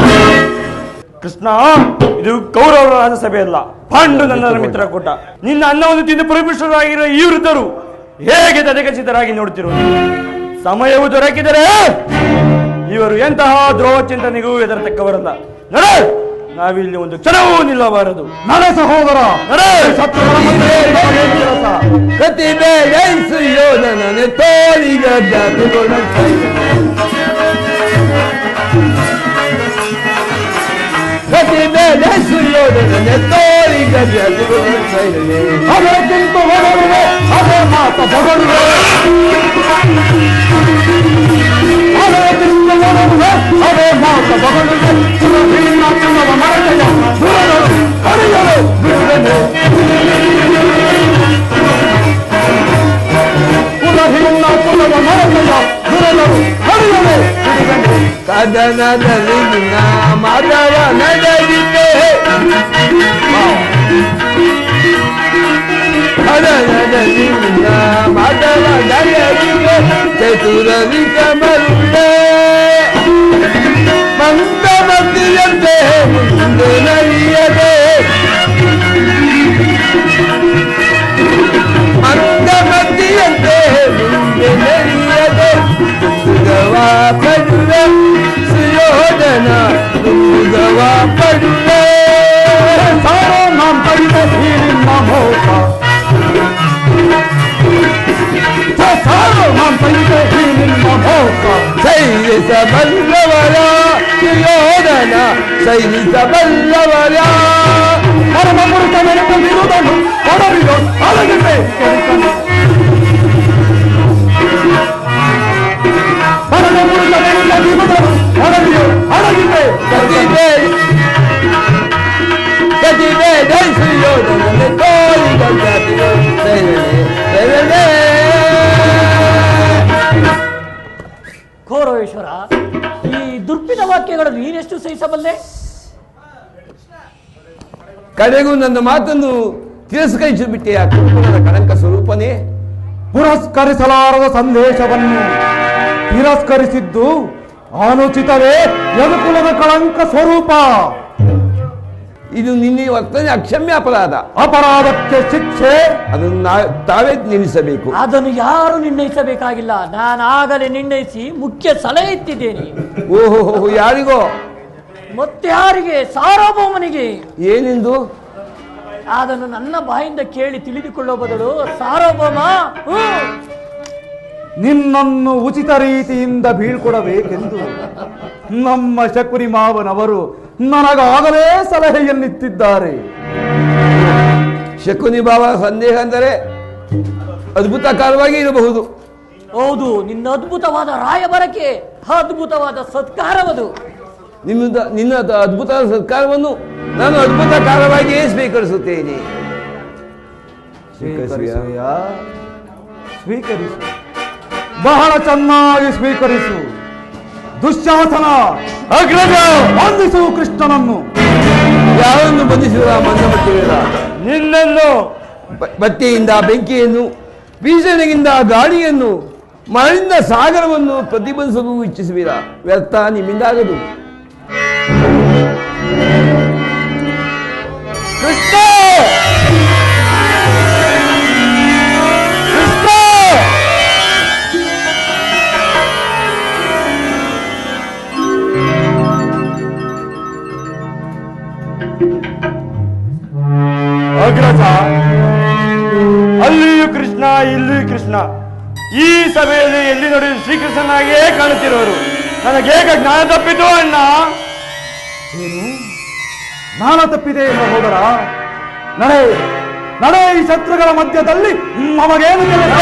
ಕೃಷ್ಣ. ಇದು ಕೌರವರ ರಾಜಸಭೆ ಅಲ್ಲ, ಪಾಂಡು ನನ್ನ ಮಿತ್ರ ಕೂಟ. ನಿನ್ನ ಅನ್ನವನ್ನು ತಿಂದು ಪರಮೇಶ್ವರರಾಗಿರುವ ಈ ವೃದ್ಧರು ಹೇಗೆ ತದೆಗಚಿತರಾಗಿ ನೋಡುತ್ತಿರುವುದು. ಸಮಯವು ದೊರಕಿದರೆ ಇವರು ಎಂತಹ ದ್ರೋಹ ಚಿಂತನೆಗೂ ಎದರತಕ್ಕವರಲ್ಲ. ನಡೆ, ನಾವಿಲ್ಲಿ ಒಂದು ಕ್ಷಣವೂ ನಿಲ್ಲಬಾರದು. ನಡೆ ಸಹೋದರ, ನಡೆ. ಪ್ರತಿಭೆ ಜಯಿಸು ಯೋಧನನೆ ತೋರಿಗ ಜಾತಿಗೊಳ ಪ್ರತಿಭೆ ಜಯಿಸು ಯೋಧನನೆ ತೋರಿಗ ಜಾತಿಗೊಳ ಸೈರನೆ. ಅದೇ ತಿಂತು ಹೊರಡುವೆ, ಅದೇ ಮಾತ ಹೊರಡುವೆ, ಅದೇ ತಿಂತು ಹೊರಡುವೆ, ಅದೇ ಮಾತ ಹೊರಡುವೆ. ಸುರಭೀಮ ಕುಲವ ಮರತೆಯ ಸುರರು ಹರಿಯಲು ಬಿಡುವೆನು. ಕುಲಹೀನ ಕುಲವ ಮರತೆಯ ಸುರರು ಹರಿಯಲು ಬಿಡುವೆನು. ಕದನದಲ್ಲಿ ನಿನ್ನ ಮಾಧವ ನಡೆದಿದೆ, ಕದನದಲ್ಲಿ ನಿನ್ನ ಮಾಧವ ನಡೆದಿದೆ. ಚತುರವಿ ಕಮರುಳೆ ಮಂದಮತಿಯಂತೆ ಮುಂದೆ ನಡೆಯದೆ, ಮಂದಮತಿಯಂತೆ ಮುಂದೆ ನಡೆಯದೆ. ದುರ್ಗವ ಪಡುವೆ ಸುಯೋಧನ, ದುರ್ಗವ ಪಡುವೆ. ಸಾರೋ ನಾಂ ಪಡಿದೆ ನಿನ್ನ ಮೋಸ, ಸಾರೋ ನಾಂ ಪಡಿದೆ ನಿನ್ನ ಮೋಸ. ಸೈನಿಸಬಲ್ಲವರ ಸುಯೋಧನ, ಸೈನಿಸಬಲ್ಲವರ. ಪರಮ ಪುರುಷ ನೆನಪು ವಿರುದನು ಹೊರಬಿದು ಅಳಗಿದೆ ಕೊಡಿಸನು. ಪರಮ ಪುರುಷ ನೆನಪು ವಿರುದನು ಹೊರಬಿದು ಅಳಗಿದೆ ಪ್ರತಿಭೆ ಪ್ರತಿಭೆ ಜೈ ಸುಯೋಧನ ತೋರಿಗ ಜಾತಿಗೊಳ ಸೈರನೆ. ಘೋರವೇಶ್ವರ, ಈ ದುರ್ಪಿನ ವಾಕ್ಯಗಳನ್ನು ನೀನೆಷ್ಟು ಸಹಿಸಬಲ್ಲೆ? ಕಡೆಗೂ ನನ್ನ ಮಾತನ್ನು ತಿರಸ್ಕರಿಸಿಬಿಟ್ಟೆ. ಕುರುಕುಲದ ಕಳಂಕ ಸ್ವರೂಪನೇ. ಪುರಸ್ಕರಿಸಲಾರದ ಸಂದೇಶವನ್ನು ತಿರಸ್ಕರಿಸಿದ್ದು ಅನುಚಿತವೇ? ಯದುಕುಲದ ಕಳಂಕ ಸ್ವರೂಪ. ಇದು ನಿನ್ನ ವರ್ತನೆ ಅಕ್ಷಮ್ಯ ಅಪರಾಧ. ಅಪರಾಧಕ್ಕೆ ಶಿಕ್ಷೆ ಅದನ್ನು ತಾವೇ ನಿಲ್ಲಿಸಬೇಕು. ಅದನ್ನು ಯಾರು ನಿರ್ಣಯಿಸಬೇಕಾಗಿಲ್ಲ. ನಾನಾಗಲೇ ನಿರ್ಣಯಿಸಿ ಮುಖ್ಯ ಸಲಹೆ ಎತ್ತಿದ್ದೇನೆ. ಓಹೋ, ಯಾರಿಗೋ? ಮತ್ತೆ ಯಾರಿಗೆ? ಸಾರ್ವಭೌಮನಿಗೆ. ಏನೆಂದು? ಅದನ್ನು ನನ್ನ ಬಾಯಿಂದ ಕೇಳಿ ತಿಳಿದುಕೊಳ್ಳೋ ಬದಲು ಸಾರ್ವಭೌಮ ನಿನ್ನನ್ನು ಉಚಿತ ರೀತಿಯಿಂದ ಬೀಳ್ಕೊಡಬೇಕೆಂದು ನಮ್ಮ ಶಕುನಿ ಮಾವನವರು ನನಗಾಗಲೇ ಸಲಹೆಯನ್ನಿತ್ತಿದ್ದಾರೆ. ಶಕುನಿ ಭಾವ ಸಂದೇಹ ಅಂದರೆ ಅದ್ಭುತಕರವಾಗಿ ಇರಬಹುದು. ಹೌದು, ನಿನ್ನ ಅದ್ಭುತವಾದ ರಾಯಬರಕೆ ಅದ್ಭುತವಾದ ಸತ್ಕಾರವದು. ನಿನ್ನ ಅದ್ಭುತ ಸತ್ಕಾರವನ್ನು ನಾನು ಅದ್ಭುತಕಾರವಾಗಿಯೇ ಸ್ವೀಕರಿಸುತ್ತೇನೆ. ಸ್ವೀಕರಿಸುವೆಯ? ಸ್ವೀಕರಿಸು, ಬಹಳ ಚೆನ್ನಾಗಿ ಸ್ವೀಕರಿಸು. ದುಶ್ಯಾಸನ, ಅಗ್ರಜ, ಬಂಧಿಸು ಕೃಷ್ಣನನ್ನು. ಯಾರನ್ನು ಬಂಧಿಸುವ ಮಂದಮಟ್ಟಿಗಳ ನಿನ್ನನ್ನು ಬಟ್ಟೆಯಿಂದ ಬೆಂಕಿಯನ್ನು, ಬೀಸಣಿಗಿಂದ ಗಾಳಿಯನ್ನು, ಮರಳಿಂದ ಸಾಗರವನ್ನು ಪ್ರತಿಬಂಧಿಸಲು ಇಚ್ಛಿಸುವಿರ? ವ್ಯರ್ಥ ನಿಮ್ಮಿಂದಾಗದು. ಕೃಷ್ಣ ಕೃಷ್ಣ ಅಗ್ರಜ, ಅಲ್ಲಿಯೂ ಕೃಷ್ಣ ಇಲ್ಲಿಯೂ ಕೃಷ್ಣ. ಈ ಸಭೆಯಲ್ಲಿ ಎಲ್ಲಿ ನೋಡಿ ಶ್ರೀಕೃಷ್ಣನಾಗಿಯೇ ಕಾಣುತ್ತಿರುವರು. ನನಗೇಗ ಜ್ಞಾನ ತಪ್ಪಿತು ಅಣ್ಣ. ಏನು ಜ್ಞಾನ ತಪ್ಪಿದೆ ಸಹೋದರ? ನಡೆ ನಡೆ, ಈ ಶತ್ರುಗಳ ಮಧ್ಯದಲ್ಲಿ ನಮಗೇನು ಕೆಲಸ?